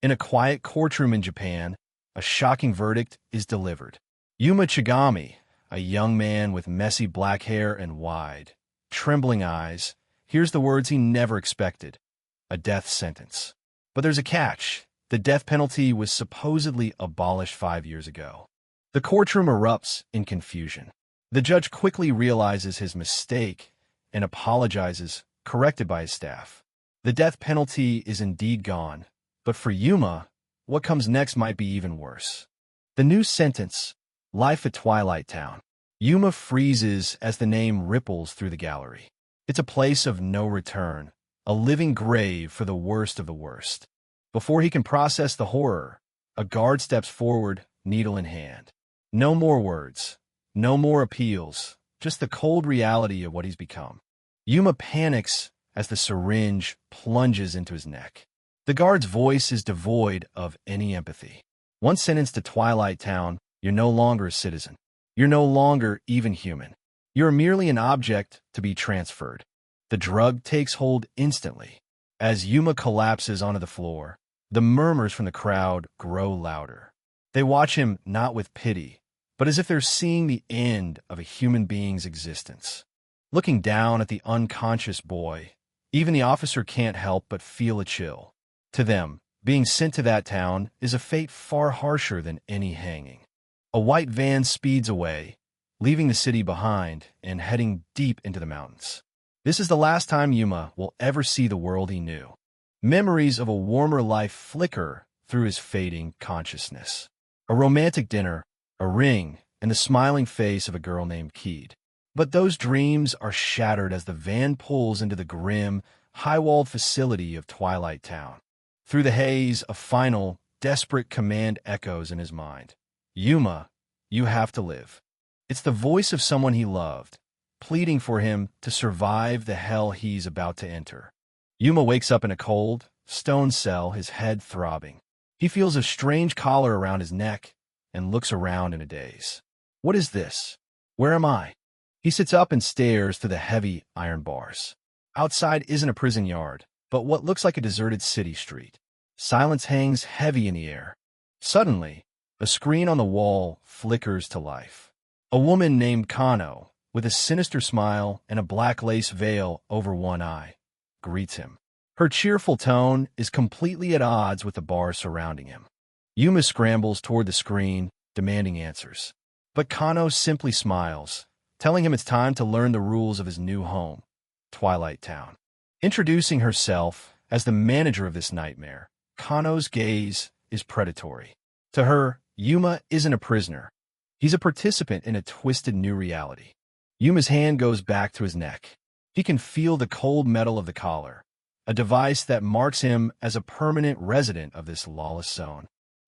In a quiet courtroom in Japan, a shocking verdict is delivered. Yuma Chigami, a young man with messy black hair and wide, trembling eyes, hears the words he never expected: a death sentence. But there's a catch. The death penalty was supposedly abolished 5 years ago. The courtroom erupts in confusion. The judge quickly realizes his mistake and apologizes, corrected by his staff. The death penalty is indeed gone, but for Yuma, what comes next might be even worse. The new sentence: life at Twilight Town. Yuma freezes as the name ripples through the gallery. It's a place of no return, a living grave for the worst of the worst. Before he can process the horror, a guard steps forward, needle in hand. No more words, no more appeals, just the cold reality of what he's become. Yuma panics as the syringe plunges into his neck. The guard's voice is devoid of any empathy. Once sentenced to Twilight Town, you're no longer a citizen. You're no longer even human. You're merely an object to be transferred. The drug takes hold instantly. As Yuma collapses onto the floor, the murmurs from the crowd grow louder. They watch him not with pity, but as if they're seeing the end of a human being's existence. Looking down at the unconscious boy, even the officer can't help but feel a chill. To them, being sent to that town is a fate far harsher than any hanging. A white van speeds away, leaving the city behind and heading deep into the mountains. This is the last time Yuma will ever see the world he knew. Memories of a warmer life flicker through his fading consciousness. A romantic dinner, a ring, and the smiling face of a girl named Keed. But those dreams are shattered as the van pulls into the grim, high-walled facility of Twilight Town. Through the haze, a final, desperate command echoes in his mind. Yuma, you have to live. It's the voice of someone he loved, pleading for him to survive the hell he's about to enter. Yuma wakes up in a cold, stone cell, his head throbbing. He feels a strange collar around his neck and looks around in a daze. What is this? Where am I? He sits up and stares through the heavy iron bars. Outside isn't a prison yard, but what looks like a deserted city street. Silence hangs heavy in the air. Suddenly, a screen on the wall flickers to life. A woman named Kano, with a sinister smile and a black lace veil over one eye, greets him. Her cheerful tone is completely at odds with the bars surrounding him. Yuma scrambles toward the screen, demanding answers. But Kano simply smiles, telling him it's time to learn the rules of his new home, Twilight Town. Introducing herself as the manager of this nightmare, Kano's gaze is predatory. To her, Yuma isn't a prisoner. He's a participant in a twisted new reality. Yuma's hand goes back to his neck. He can feel the cold metal of the collar, a device that marks him as a permanent resident of this lawless zone.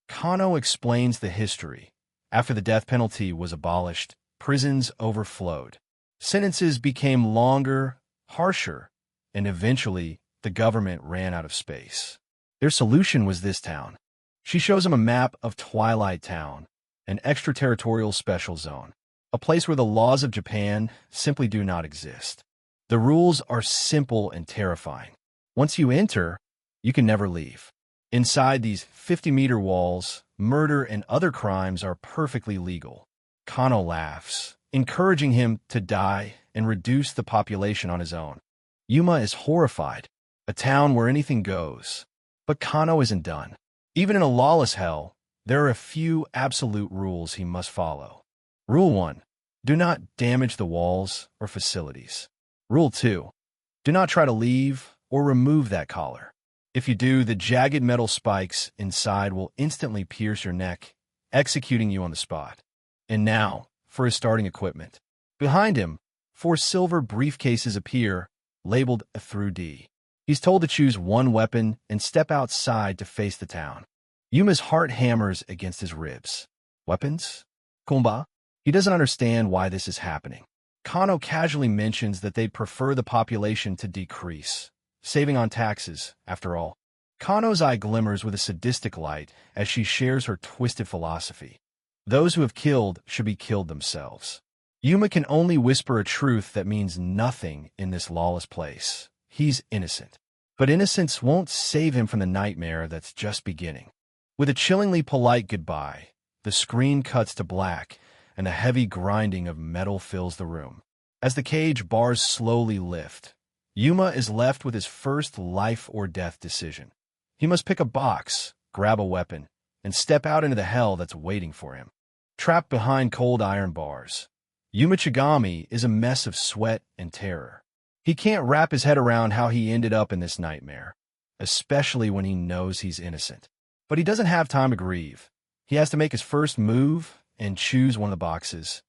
Kano explains the history. After the death penalty was abolished, prisons overflowed. Sentences became longer, harsher, and eventually the government ran out of space. Their solution was this town. She shows him a map of Twilight Town, an extraterritorial special zone, a place where the laws of Japan simply do not exist. The rules are simple and terrifying. Once you enter, you can never leave. Inside these 50-meter walls, murder and other crimes are perfectly legal. Kano laughs, encouraging him to die and reduce the population on his own. Yuma is horrified. A town where anything goes. But Kano isn't done. Even in a lawless hell, there are a few absolute rules he must follow. Rule 1. Do not damage the walls or facilities. Rule 2. Do not try to leave or remove that collar. If you do, the jagged metal spikes inside will instantly pierce your neck, executing you on the spot. And now, for his starting equipment. Behind him, 4 silver briefcases appear, labeled A through D. He's told to choose one weapon and step outside to face the town. Yuma's heart hammers against his ribs. Weapons? Kumba? He doesn't understand why this is happening. Kano casually mentions that they'd prefer the population to decrease, saving on taxes, after all. Kano's eye glimmers with a sadistic light as she shares her twisted philosophy. Those who have killed should be killed themselves. Yuma can only whisper a truth that means nothing in this lawless place. He's innocent. But innocence won't save him from the nightmare that's just beginning. With a chillingly polite goodbye, the screen cuts to black, and a heavy grinding of metal fills the room. As the cage bars slowly lift, Yuma is left with his first life-or-death decision. He must pick a box, grab a weapon, and step out into the hell that's waiting for him. Trapped behind cold iron bars, Yuma is a mess of sweat and terror. He can't wrap his head around how he ended up in this nightmare, especially when he knows he's innocent. But he doesn't have time to grieve. He has to make his first move and choose one of the boxes,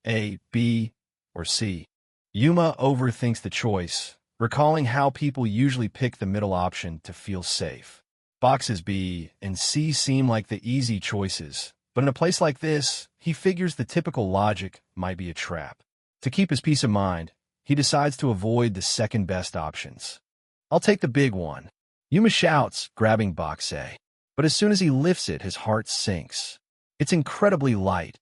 A, B, or C. Yuma overthinks the choice, recalling how people usually pick the middle option to feel safe. Boxes B and C seem like the easy choices, but in a place like this, he figures the typical logic might be a trap. To keep his peace of mind, he decides to avoid the second-best options. "I'll take the big one," Yuma shouts, grabbing box A. But as soon as he lifts it, his heart sinks. It's incredibly light,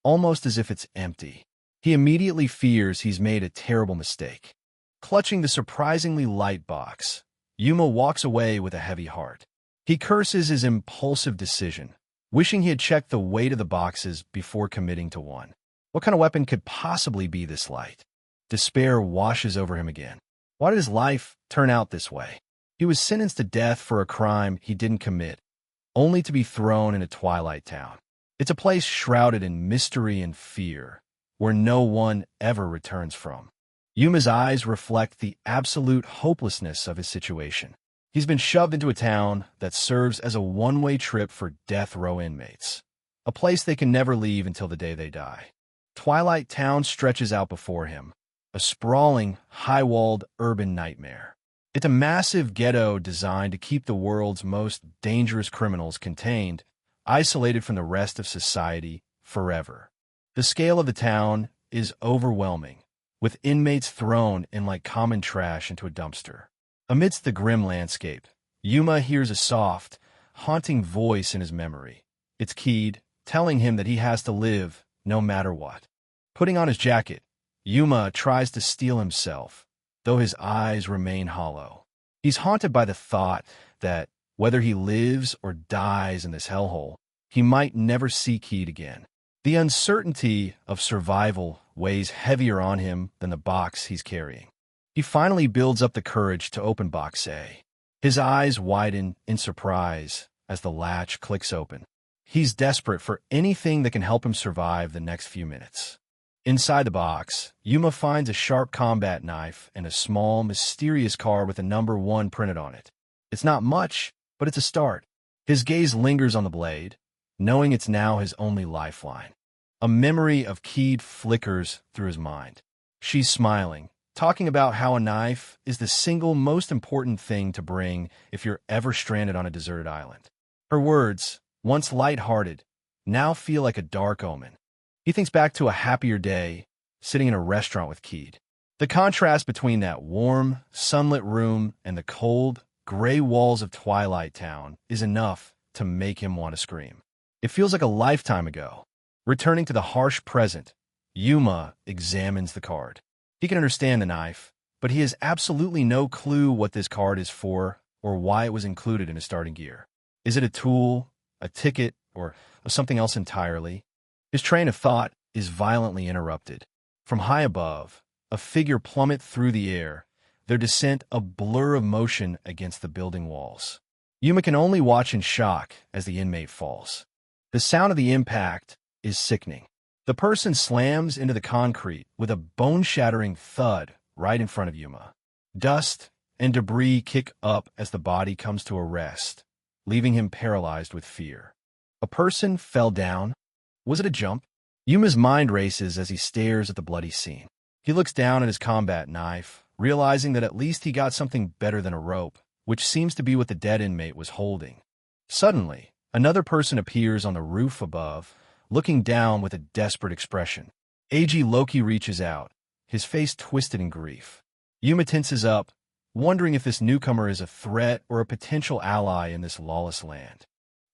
almost as if it's empty. He immediately fears he's made a terrible mistake. Clutching the surprisingly light box, Yuma walks away with a heavy heart. He curses his impulsive decision, wishing he had checked the weight of the boxes before committing to one. What kind of weapon could possibly be this light? Despair washes over him again. Why did his life turn out this way? He was sentenced to death for a crime he didn't commit, only to be thrown into Twilight Town. It's a place shrouded in mystery and fear, where no one ever returns from. Yuma's eyes reflect the absolute hopelessness of his situation. He's been shoved into a town that serves as a one-way trip for death row inmates, a place they can never leave until the day they die. Twilight Town stretches out before him, a sprawling, high-walled urban nightmare. It's a massive ghetto designed to keep the world's most dangerous criminals contained, isolated from the rest of society forever. The scale of the town is overwhelming, with inmates thrown in like common trash into a dumpster. Amidst the grim landscape, Yuma hears a soft, haunting voice in his memory. It's keyed, telling him that he has to live no matter what. Putting on his jacket, Yuma tries to steel himself, though his eyes remain hollow. He's haunted by the thought that, whether he lives or dies in this hellhole, he might never see Keed again. The uncertainty of survival weighs heavier on him than the box he's carrying. He finally builds up the courage to open box A. His eyes widen in surprise as the latch clicks open. He's desperate for anything that can help him survive the next few minutes. Inside the box, Yuma finds a sharp combat knife and a small, mysterious card with a number 1 printed on it. It's not much, but it's a start. His gaze lingers on the blade, knowing it's now his only lifeline. A memory of Keed flickers through his mind. She's smiling, talking about how a knife is the single most important thing to bring if you're ever stranded on a deserted island. Her words, once light-hearted, now feel like a dark omen. He thinks back to a happier day, sitting in a restaurant with Keed. The contrast between that warm, sunlit room and the cold, gray walls of Twilight Town is enough to make him want to scream. It feels like a lifetime ago. Returning to the harsh present, Yuma examines the card. He can understand the knife, but he has absolutely no clue what this card is for or why it was included in his starting gear. Is it a tool, a ticket, or something else entirely? His train of thought is violently interrupted. From high above, a figure plummets through the air, their descent a blur of motion against the building walls. Yuma can only watch in shock as the inmate falls. The sound of the impact is sickening. The person slams into the concrete with a bone-shattering thud right in front of Yuma. Dust and debris kick up as the body comes to a rest, leaving him paralyzed with fear. A person fell down. Was it a jump? Yuma's mind races as he stares at the bloody scene. He looks down at his combat knife, realizing that at least he got something better than a rope, which seems to be what the dead inmate was holding. Suddenly, another person appears on the roof above, looking down with a desperate expression. AG Loki reaches out, his face twisted in grief. Yuma tenses up, wondering if this newcomer is a threat or a potential ally in this lawless land.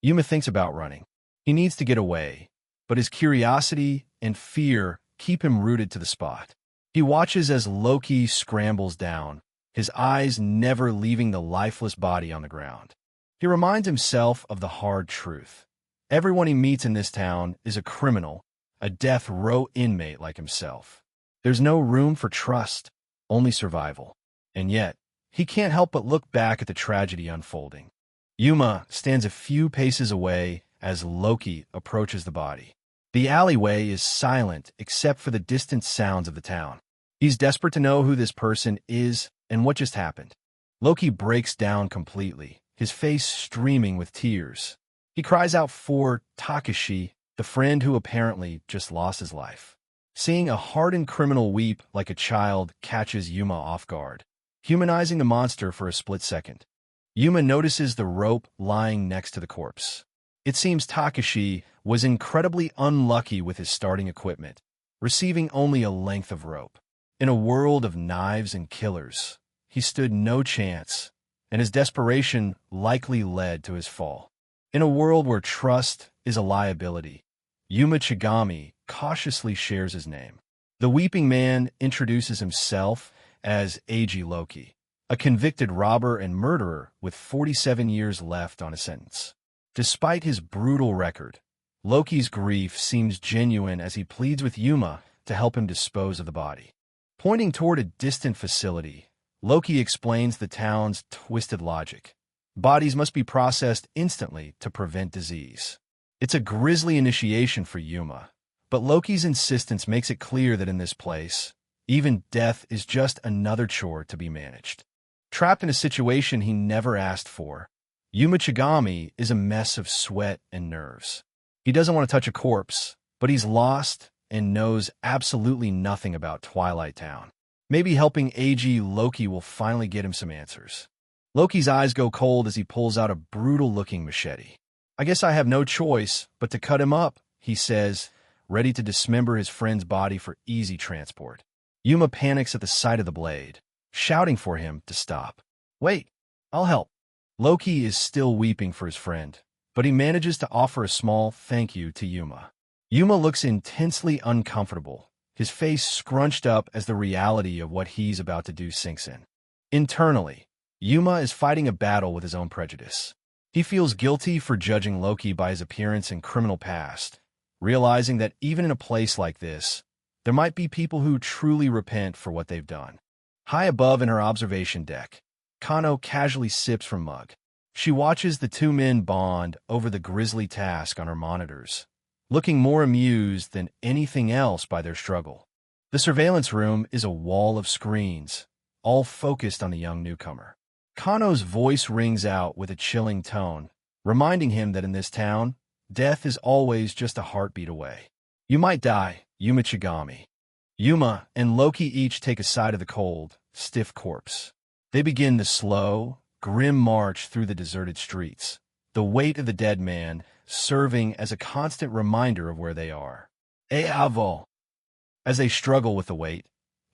Yuma thinks about running. He needs to get away, but his curiosity and fear keep him rooted to the spot. He watches as Loki scrambles down, his eyes never leaving the lifeless body on the ground. He reminds himself of the hard truth. Everyone he meets in this town is a criminal, a death row inmate like himself. There's no room for trust, only survival. And yet, he can't help but look back at the tragedy unfolding. Yuma stands a few paces away as Loki approaches the body. The alleyway is silent except for the distant sounds of the town. He's desperate to know who this person is and what just happened. Loki breaks down completely, his face streaming with tears. He cries out for Takashi, the friend who apparently just lost his life. Seeing a hardened criminal weep like a child catches Yuma off guard, humanizing the monster for a split second. Yuma notices the rope lying next to the corpse. It seems Takashi was incredibly unlucky with his starting equipment, receiving only a length of rope. In a world of knives and killers, he stood no chance, and his desperation likely led to his fall. In a world where trust is a liability, Yuma Chigami cautiously shares his name. The weeping man introduces himself as Eiji Loki, a convicted robber and murderer with 47 years left on his sentence. Despite his brutal record, Loki's grief seems genuine as he pleads with Yuma to help him dispose of the body. Pointing toward a distant facility, Loki explains the town's twisted logic. Bodies must be processed instantly to prevent disease. It's a grisly initiation for Yuma, but Loki's insistence makes it clear that in this place, even death is just another chore to be managed. Trapped in a situation he never asked for, Yuma Chigami is a mess of sweat and nerves. He doesn't want to touch a corpse, but he's lost and knows absolutely nothing about Twilight Town. Maybe helping Eiji Loki will finally get him some answers. Loki's eyes go cold as he pulls out a brutal-looking machete. "I guess I have no choice but to cut him up," he says, ready to dismember his friend's body for easy transport. Yuma panics at the sight of the blade, shouting for him to stop. "Wait, I'll help." Loki is still weeping for his friend, but he manages to offer a small thank you to Yuma. Yuma looks intensely uncomfortable, his face scrunched up as the reality of what he's about to do sinks in. Internally, Yuma is fighting a battle with his own prejudice. He feels guilty for judging Loki by his appearance and criminal past, realizing that even in a place like this, there might be people who truly repent for what they've done. High above in her observation deck, Kano casually sips from mug. She watches the two men bond over the grisly task on her monitors, looking more amused than anything else by their struggle. The surveillance room is a wall of screens, all focused on the young newcomer. Kano's voice rings out with a chilling tone, reminding him that in this town, death is always just a heartbeat away. "You might die, Yuma Chigami." Yuma and Loki each take a side of the cold, stiff corpse. They begin the slow, grim march through the deserted streets, the weight of the dead man serving as a constant reminder of where they are. Avo. As they struggle with the weight,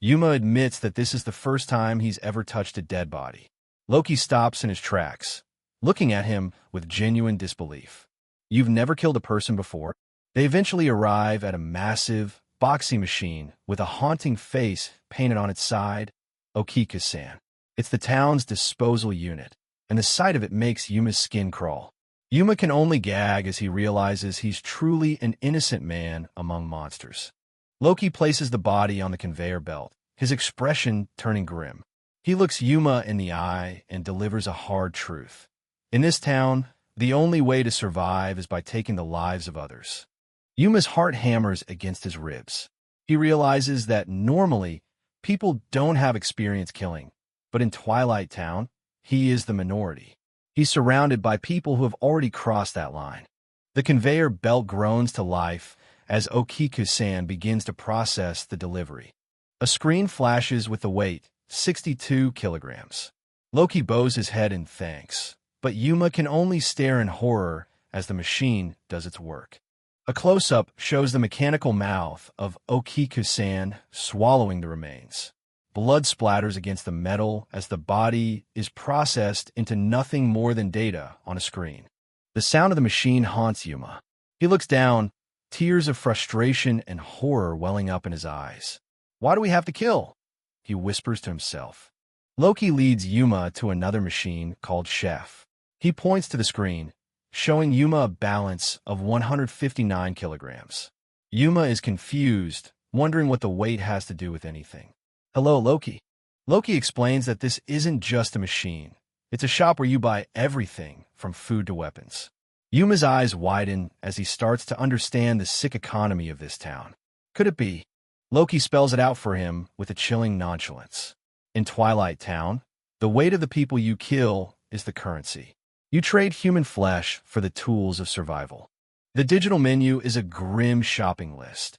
Yuma admits that this is the first time he's ever touched a dead body. Loki stops in his tracks, looking at him with genuine disbelief. "You've never killed a person before?" They eventually arrive at a massive, boxy machine with a haunting face painted on its side, Ukigumo. It's the town's disposal unit, and the sight of it makes Yuma's skin crawl. Yuma can only gag as he realizes he's truly an innocent man among monsters. Loki places the body on the conveyor belt, his expression turning grim. He looks Yuma in the eye and delivers a hard truth. In this town, the only way to survive is by taking the lives of others. Yuma's heart hammers against his ribs. He realizes that normally, people don't have experience killing, but in Twilight Town, he is the minority. He's surrounded by people who have already crossed that line. The conveyor belt groans to life as Ukigumo begins to process the delivery. A screen flashes with the weight, 62 kilograms. Loki bows his head in thanks, but Yuma can only stare in horror as the machine does its work. A close-up shows the mechanical mouth of Ukigumo swallowing the remains. Blood splatters against the metal as the body is processed into nothing more than data on a screen. The sound of the machine haunts Yuma. He looks down, tears of frustration and horror welling up in his eyes. "Why do we have to kill?" he whispers to himself. Loki leads Yuma to another machine called Chef. He points to the screen, showing Yuma a balance of 159 kilograms. Yuma is confused, wondering what the weight has to do with anything. Hello, Loki. Loki explains that this isn't just a machine. It's a shop where you buy everything from food to weapons. Yuma's eyes widen as he starts to understand the sick economy of this town. Could it be? Loki spells it out for him with a chilling nonchalance. In Twilight Town, the weight of the people you kill is the currency. You trade human flesh for the tools of survival. The digital menu is a grim shopping list.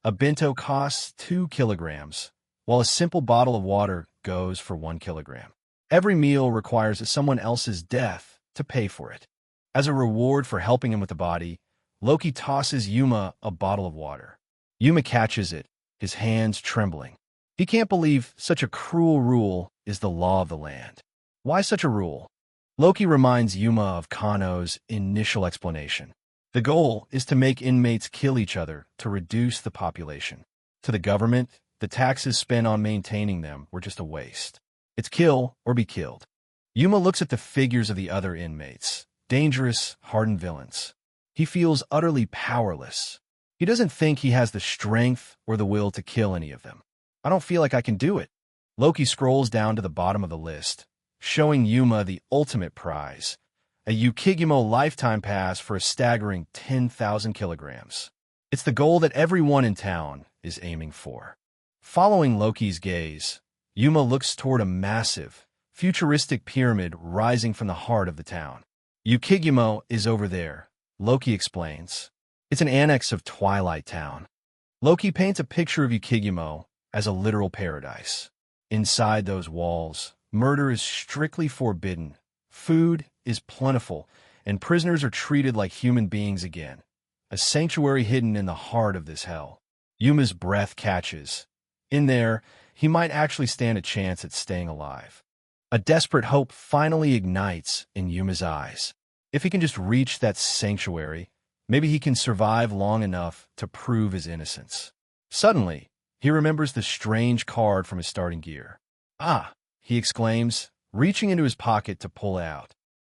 A bento costs 2 kilograms, while a simple bottle of water goes for 1 kilogram. Every meal requires someone else's death to pay for it. As a reward for helping him with the body, Loki tosses Yuma a bottle of water. Yuma catches it, his hands trembling. He can't believe such a cruel rule is the law of the land. Why such a rule? Loki reminds Yuma of Kano's initial explanation. The goal is to make inmates kill each other to reduce the population. To the government, the taxes spent on maintaining them were just a waste. It's kill or be killed. Yuma looks at the figures of the other inmates, dangerous, hardened villains. He feels utterly powerless. He doesn't think he has the strength or the will to kill any of them. I don't feel like I can do it. Loki scrolls down to the bottom of the list, showing Yuma the ultimate prize, a Ukigumo lifetime pass for a staggering 10,000 kilograms. It's the goal that everyone in town is aiming for. Following Loki's gaze, Yuma looks toward a massive, futuristic pyramid rising from the heart of the town. Ukigumo is over there, Loki explains. It's an annex of Twilight Town. Loki paints a picture of Ukigumo as a literal paradise. Inside those walls, murder is strictly forbidden, food is plentiful, and prisoners are treated like human beings again. A sanctuary hidden in the heart of this hell. Yuma's breath catches. In there, he might actually stand a chance at staying alive. A desperate hope finally ignites in Yuma's eyes. If he can just reach that sanctuary, maybe he can survive long enough to prove his innocence. Suddenly, he remembers the strange card from his starting gear. Ah, he exclaims, reaching into his pocket to pull it out.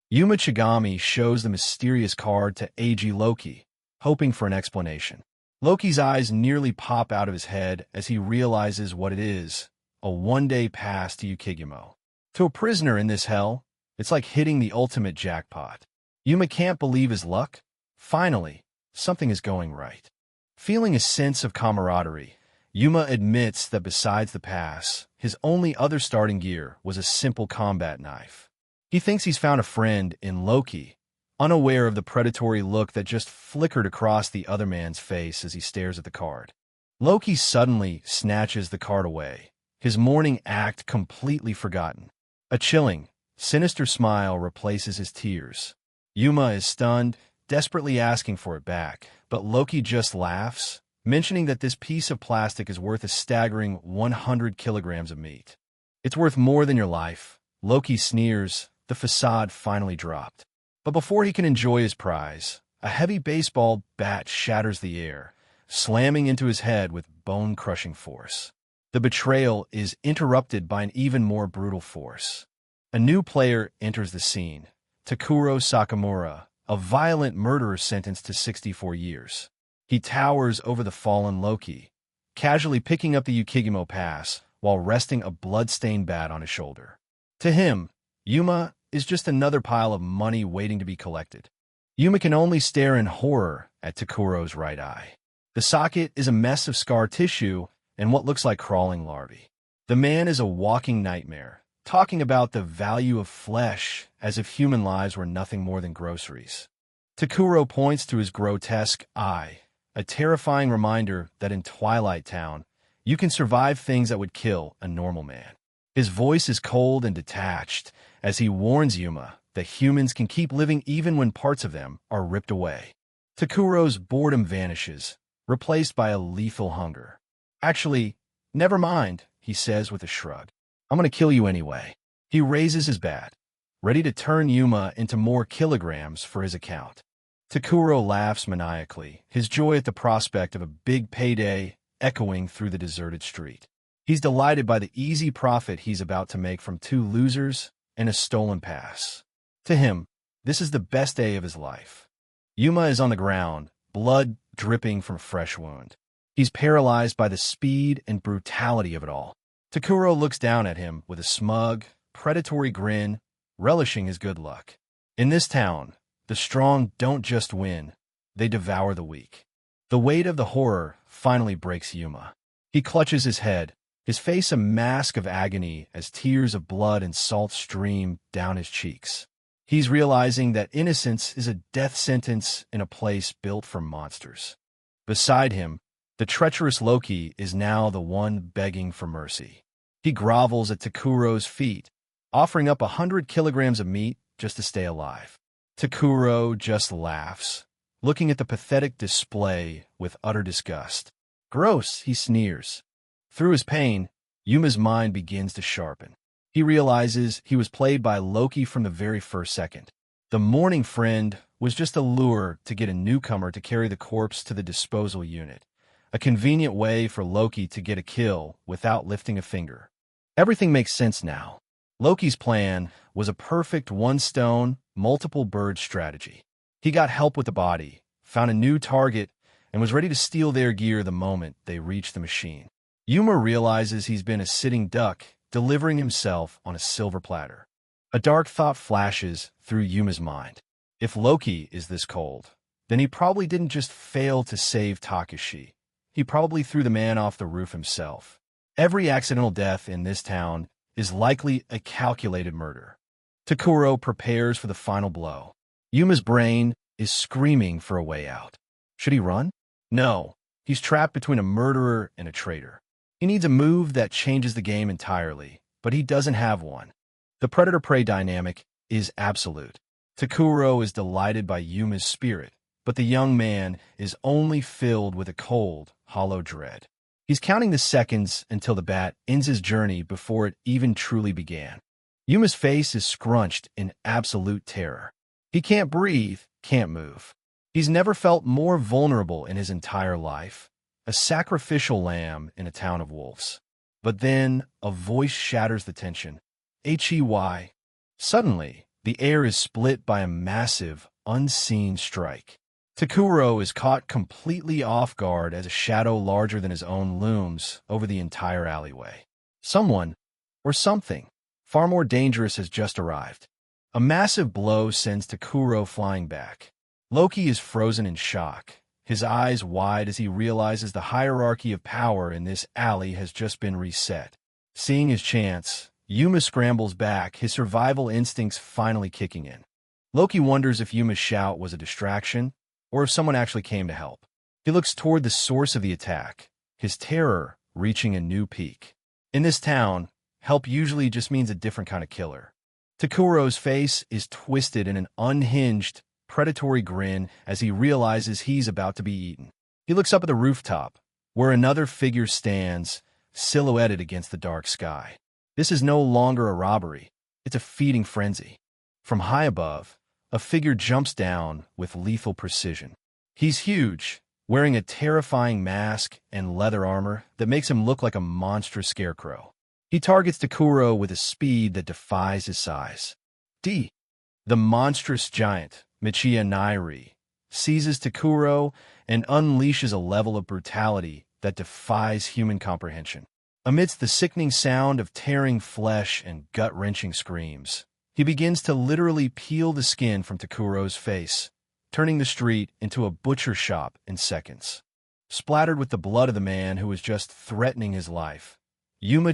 Yuma Chigami shows the mysterious card to AG Loki, hoping for an explanation. Loki's eyes nearly pop out of his head as he realizes what it is, a one-day pass to Ukigumo. To a prisoner in this hell, it's like hitting the ultimate jackpot. Yuma can't believe his luck. Finally, something is going right. Feeling a sense of camaraderie, Yuma admits that besides the pass, his only other starting gear was a simple combat knife. He thinks he's found a friend in Loki, unaware of the predatory look that just flickered across the other man's face as he stares at the card. Loki suddenly snatches the card away, his morning act completely forgotten. A chilling, sinister smile replaces his tears. Yuma is stunned, desperately asking for it back, but Loki just laughs, mentioning that this piece of plastic is worth a staggering 100 kilograms of meat. It's worth more than your life. Loki sneers, the facade finally dropped. But before he can enjoy his prize, a heavy baseball bat shatters the air, slamming into his head with bone-crushing force. The betrayal is interrupted by an even more brutal force. A new player enters the scene, Takuro Sakamura, a violent murderer sentenced to 64 years. He towers over the fallen Loki, casually picking up the Ukigumo pass while resting a blood-stained bat on his shoulder. To him, Yuma is just another pile of money waiting to be collected. Yuma can only stare in horror at Takuro's right eye. The socket is a mess of scar tissue and what looks like crawling larvae. The man is a walking nightmare, talking about the value of flesh as if human lives were nothing more than groceries. Takuro points to his grotesque eye, a terrifying reminder that in Twilight Town, you can survive things that would kill a normal man. His voice is cold and detached as he warns Yuma that humans can keep living even when parts of them are ripped away. Takuro's boredom vanishes, replaced by a lethal hunger. Actually, never mind, he says with a shrug. I'm going to kill you anyway. He raises his bat, ready to turn Yuma into more kilograms for his account. Takuro laughs maniacally, his joy at the prospect of a big payday echoing through the deserted street. He's delighted by the easy profit he's about to make from 2 losers and a stolen pass. To him, this is the best day of his life. Yuma is on the ground, blood dripping from a fresh wound. He's paralyzed by the speed and brutality of it all. Takuro looks down at him with a smug, predatory grin, relishing his good luck. In this town, the strong don't just win, they devour the weak. The weight of the horror finally breaks Yuma. He clutches his head, his face a mask of agony as tears of blood and salt stream down his cheeks. He's realizing that innocence is a death sentence in a place built for monsters. Beside him, the treacherous Loki is now the one begging for mercy. He grovels at Takuro's feet, offering up 100 kilograms of meat just to stay alive. Takuro just laughs, looking at the pathetic display with utter disgust. Gross, he sneers. Through his pain, Yuma's mind begins to sharpen. He realizes he was played by Loki from the very first second. The mourning friend was just a lure to get a newcomer to carry the corpse to the disposal unit, a convenient way for Loki to get a kill without lifting a finger. Everything makes sense now. Loki's plan was a perfect one-stone, multiple-bird strategy. He got help with the body, found a new target, and was ready to steal their gear the moment they reached the machine. Yuma realizes he's been a sitting duck, delivering himself on a silver platter. A dark thought flashes through Yuma's mind. If Loki is this cold, then he probably didn't just fail to save Takashi. He probably threw the man off the roof himself. Every accidental death in this town is likely a calculated murder. Takuro prepares for the final blow. Yuma's brain is screaming for a way out. Should he run? No. He's trapped between a murderer and a traitor. He needs a move that changes the game entirely, but he doesn't have one. The predator-prey dynamic is absolute. Takuro is delighted by Yuma's spirit, but the young man is only filled with a cold, hollow dread. He's counting the seconds until the bat ends his journey before it even truly began. Yuma's face is scrunched in absolute terror. He can't breathe, can't move. He's never felt more vulnerable in his entire life. A sacrificial lamb in a town of wolves. But then a voice shatters the tension. Hey. Suddenly, the air is split by a massive, unseen strike. Takuro is caught completely off guard as a shadow larger than his own looms over the entire alleyway. Someone, or something, far more dangerous has just arrived. A massive blow sends Takuro flying back. Loki is frozen in shock, his eyes wide as he realizes the hierarchy of power in this alley has just been reset. Seeing his chance, Yuma scrambles back, his survival instincts finally kicking in. Loki wonders if Yuma's shout was a distraction, or if someone actually came to help. He looks toward the source of the attack, his terror reaching a new peak. In this town, help usually just means a different kind of killer. Takuro's face is twisted in an unhinged, predatory grin as he realizes he's about to be eaten. He looks up at the rooftop, where another figure stands, silhouetted against the dark sky. This is no longer a robbery, it's a feeding frenzy. From high above, a figure jumps down with lethal precision. He's huge, wearing a terrifying mask and leather armor that makes him look like a monstrous scarecrow. He targets Takuro with a speed that defies his size. The monstrous giant, Nyrie, seizes Takuro and unleashes a level of brutality that defies human comprehension. Amidst the sickening sound of tearing flesh and gut-wrenching screams, he begins to literally peel the skin from Takuro's face, turning the street into a butcher shop in seconds. Splattered with the blood of the man who was just threatening his life, Yuma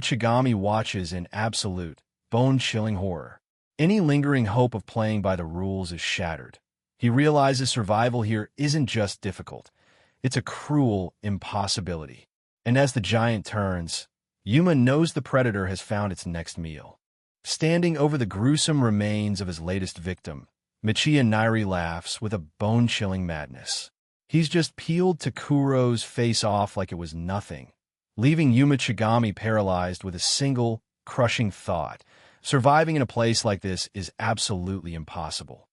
watches in absolute, bone-chilling horror. Any lingering hope of playing by the rules is shattered. He realizes survival here isn't just difficult, it's a cruel impossibility. And as the giant turns, Yuma knows the predator has found its next meal. Standing over the gruesome remains of his latest victim, Nyrie laughs with a bone-chilling madness. He's just peeled Takuro's face off like it was nothing, leaving Yuma paralyzed with a single, crushing thought. Surviving in a place like this is absolutely impossible.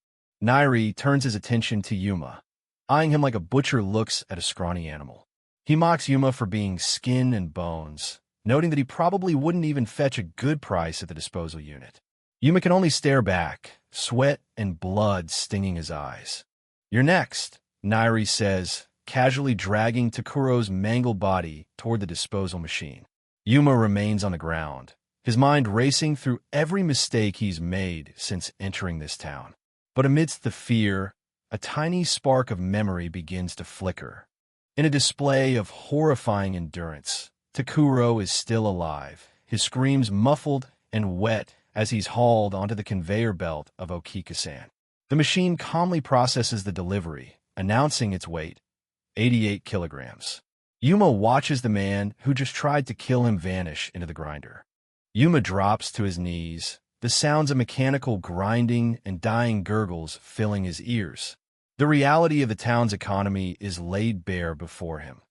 Nyrie turns his attention to Yuma, eyeing him like a butcher looks at a scrawny animal. He mocks Yuma for being skin and bones, noting that he probably wouldn't even fetch a good price at the disposal unit. Yuma can only stare back, sweat and blood stinging his eyes. "You're next," Nyrie says, casually dragging Takuro's mangled body toward the disposal machine. Yuma remains on the ground, his mind racing through every mistake he's made since entering this town. But amidst the fear, a tiny spark of memory begins to flicker. In a display of horrifying endurance, Takuro is still alive, his screams muffled and wet as he's hauled onto the conveyor belt of Ukigumo. The machine calmly processes the delivery, announcing its weight, 88 kilograms. Yuma watches the man who just tried to kill him vanish into the grinder. Yuma drops to his knees, the sounds of mechanical grinding and dying gurgles filling his ears. The reality of the town's economy is laid bare before him.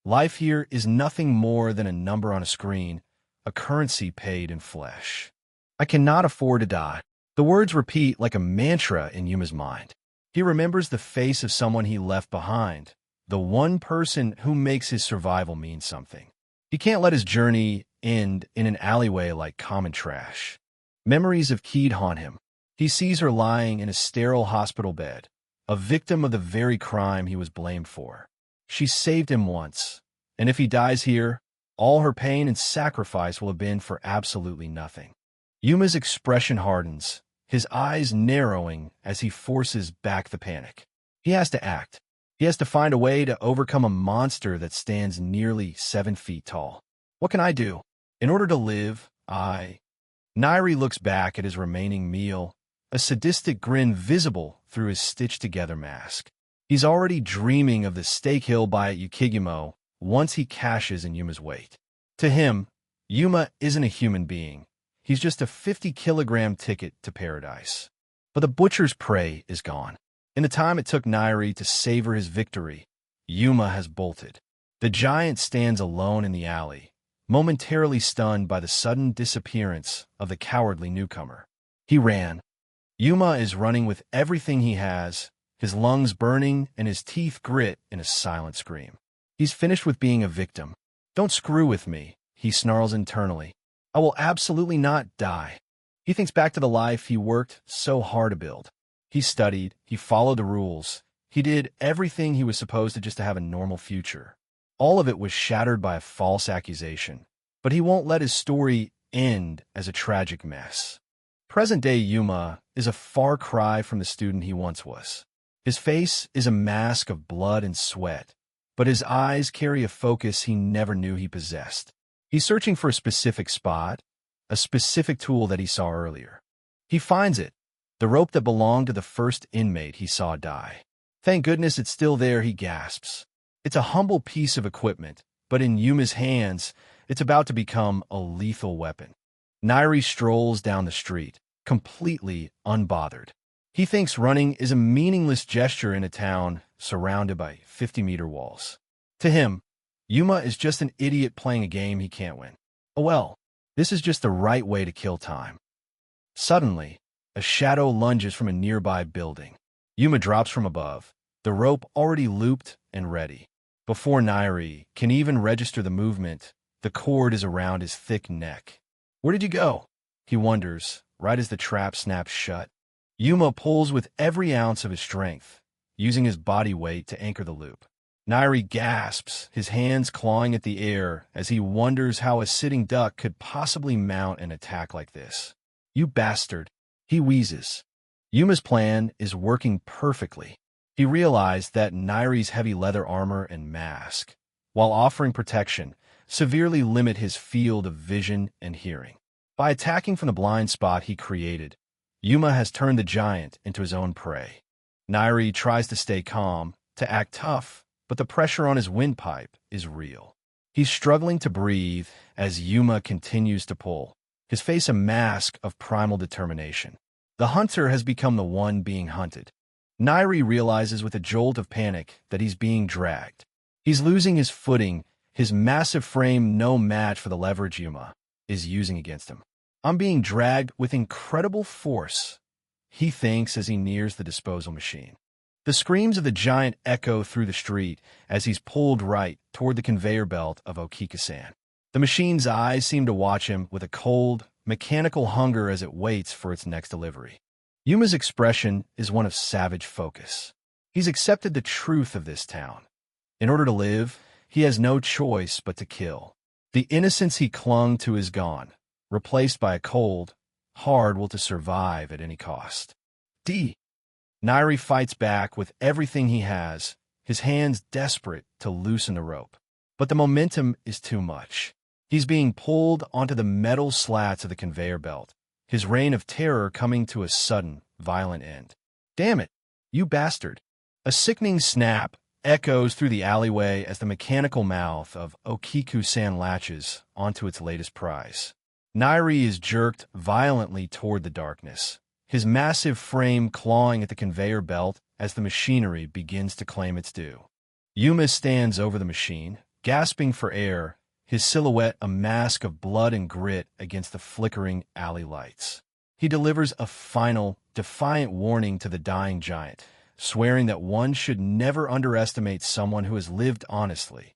Life here is nothing more than a number on a screen, a currency paid in flesh. "I cannot afford to die." The words repeat like a mantra in Yuma's mind. He remembers the face of someone he left behind, the one person who makes his survival mean something. He can't let his journey end in an alleyway like common trash. Memories of Keed haunt him. He sees her lying in a sterile hospital bed, a victim of the very crime he was blamed for. She saved him once, and if he dies here, all her pain and sacrifice will have been for absolutely nothing. Yuma's expression hardens, his eyes narrowing as he forces back the panic. He has to act. He has to find a way to overcome a monster that stands nearly 7 feet tall. "What can I do? In order to live, Nyrie looks back at his remaining meal, a sadistic grin visible through his stitched-together mask. He's already dreaming of the steak he'll buy at Ukigumo once he cashes in Yuma's weight. To him, Yuma isn't a human being. He's just a 50-kilogram ticket to paradise. But the butcher's prey is gone. In the time it took Nyrie to savor his victory, Yuma has bolted. The giant stands alone in the alley, momentarily stunned by the sudden disappearance of the cowardly newcomer. He ran. Yuma is running with everything he has, his lungs burning and his teeth grit in a silent scream. He's finished with being a victim. "Don't screw with me," he snarls internally. "I will absolutely not die." He thinks back to the life he worked so hard to build. He studied, he followed the rules, he did everything he was supposed to just to have a normal future. All of it was shattered by a false accusation, but he won't let his story end as a tragic mess. Present-day Yuma is a far cry from the student he once was. His face is a mask of blood and sweat, but his eyes carry a focus he never knew he possessed. He's searching for a specific spot, a specific tool that he saw earlier. He finds it, the rope that belonged to the first inmate he saw die. "Thank goodness it's still there," he gasps. It's a humble piece of equipment, but in Yuma's hands, it's about to become a lethal weapon. Nyrie strolls down the street, completely unbothered. He thinks running is a meaningless gesture in a town surrounded by 50-meter walls. To him, Yuma is just an idiot playing a game he can't win. Oh well, this is just the right way to kill time. Suddenly, a shadow lunges from a nearby building. Yuma drops from above, the rope already looped and ready. Before Nyrie can even register the movement, the cord is around his thick neck. "Where did you go?" he wonders, right as the trap snaps shut. Yuma pulls with every ounce of his strength, using his body weight to anchor the loop. Nyrie gasps, his hands clawing at the air as he wonders how a sitting duck could possibly mount an attack like this. "You bastard," he wheezes. Yuma's plan is working perfectly. He realized that Nyrie's heavy leather armor and mask, while offering protection, severely limit his field of vision and hearing. By attacking from the blind spot he created, Yuma has turned the giant into his own prey. Nyrie tries to stay calm, to act tough, but the pressure on his windpipe is real. He's struggling to breathe as Yuma continues to pull, his face a mask of primal determination. The hunter has become the one being hunted. Nyrie realizes with a jolt of panic that he's being dragged. He's losing his footing, his massive frame no match for the leverage Yuma is using against him. "I'm being dragged with incredible force," he thinks as he nears the disposal machine. The screams of the giant echo through the street as he's pulled right toward the conveyor belt of Ukigumo. The machine's eyes seem to watch him with a cold, mechanical hunger as it waits for its next delivery. Yuma's expression is one of savage focus. He's accepted the truth of this town. In order to live, he has no choice but to kill. The innocence he clung to is gone, replaced by a cold, hard will to survive at any cost. Nyrie fights back with everything he has, his hands desperate to loosen the rope. But the momentum is too much. He's being pulled onto the metal slats of the conveyor belt, his reign of terror coming to a sudden, violent end. Damn it, you bastard! A sickening snap echoes through the alleyway as the mechanical mouth of Ukigumo latches onto its latest prize. Nyrie is jerked violently toward the darkness, his massive frame clawing at the conveyor belt as the machinery begins to claim its due. Yuma stands over the machine, gasping for air, his silhouette a mask of blood and grit against the flickering alley lights. He delivers a final, defiant warning to the dying giant, swearing that one should never underestimate someone who has lived honestly.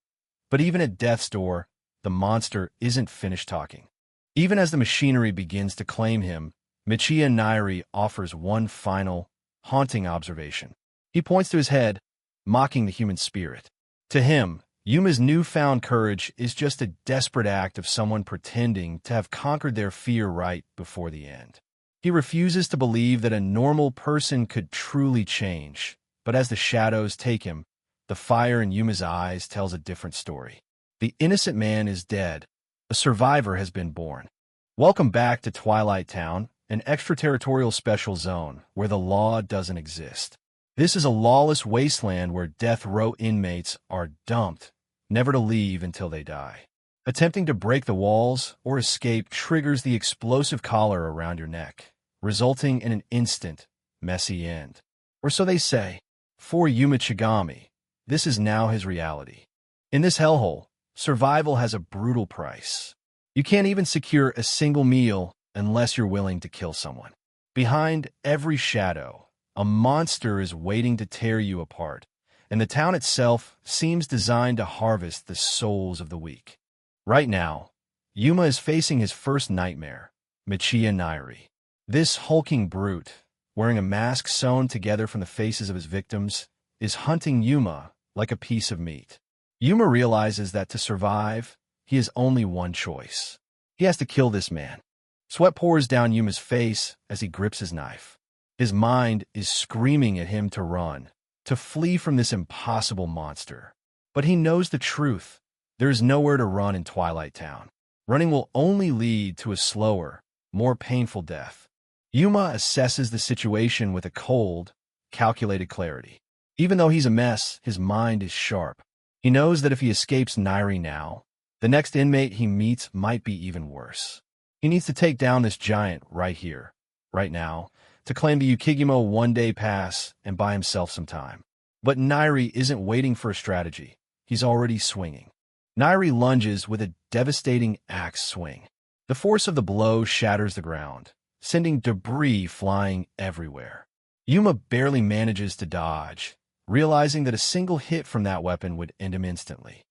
But even at death's door, the monster isn't finished talking. Even as the machinery begins to claim him, Nyrie offers one final, haunting observation. He points to his head, mocking the human spirit. To him, Yuma's newfound courage is just a desperate act of someone pretending to have conquered their fear right before the end. He refuses to believe that a normal person could truly change, but as the shadows take him, the fire in Yuma's eyes tells a different story. The innocent man is dead. A survivor has been born. Welcome back to Twilight Town, an extraterritorial special zone where the law doesn't exist. This is a lawless wasteland where death row inmates are dumped, never to leave until they die. Attempting to break the walls or escape triggers the explosive collar around your neck, resulting in an instant, messy end. Or so they say. For Yuma Chigami, this is now his reality. In this hellhole, survival has a brutal price. You can't even secure a single meal unless you're willing to kill someone. Behind every shadow, a monster is waiting to tear you apart, and the town itself seems designed to harvest the souls of the weak. Right now, Yuma is facing his first nightmare, Nyrie. This hulking brute, wearing a mask sewn together from the faces of his victims, is hunting Yuma like a piece of meat. Yuma realizes that to survive, he has only one choice. He has to kill this man. Sweat pours down Yuma's face as he grips his knife. His mind is screaming at him to run, to flee from this impossible monster. But he knows the truth. There is nowhere to run in Twilight Town. Running will only lead to a slower, more painful death. Yuma assesses the situation with a cold, calculated clarity. Even though he's a mess, his mind is sharp. He knows that if he escapes Nyrie now, the next inmate he meets might be even worse. He needs to take down this giant right here, right now, to claim the Ukigumo one-day pass and buy himself some time. But Nyrie isn't waiting for a strategy. He's already swinging. Nyrie lunges with a devastating axe swing. The force of the blow shatters the ground, sending debris flying everywhere. Yuma barely manages to dodge, realizing that a single hit from that weapon would end him instantly.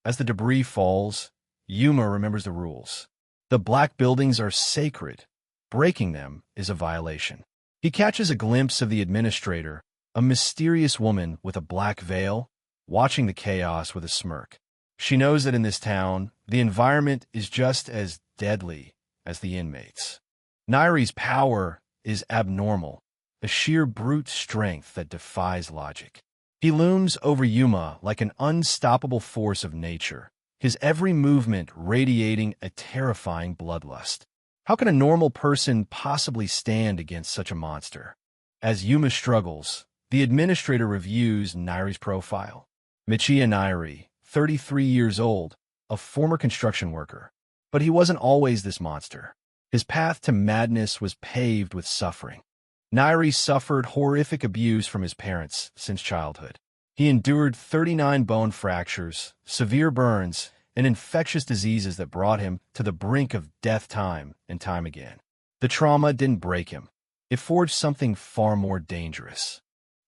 As the debris falls, Yuma remembers the rules. The black buildings are sacred. Breaking them is a violation. He catches a glimpse of the administrator, a mysterious woman with a black veil, watching the chaos with a smirk. She knows that in this town, the environment is just as deadly as the inmates. Nyrie's power is abnormal, a sheer brute strength that defies logic. He looms over Yuma like an unstoppable force of nature, his every movement radiating a terrifying bloodlust. How can a normal person possibly stand against such a monster? As Yuma struggles, the administrator reviews Nyrie's profile. Nyrie, 33 years old, a former construction worker. But he wasn't always this monster. His path to madness was paved with suffering. Nyrie suffered horrific abuse from his parents since childhood. He endured 39 bone fractures, severe burns, and infectious diseases that brought him to the brink of death time and time again. The trauma didn't break him. It forged something far more dangerous.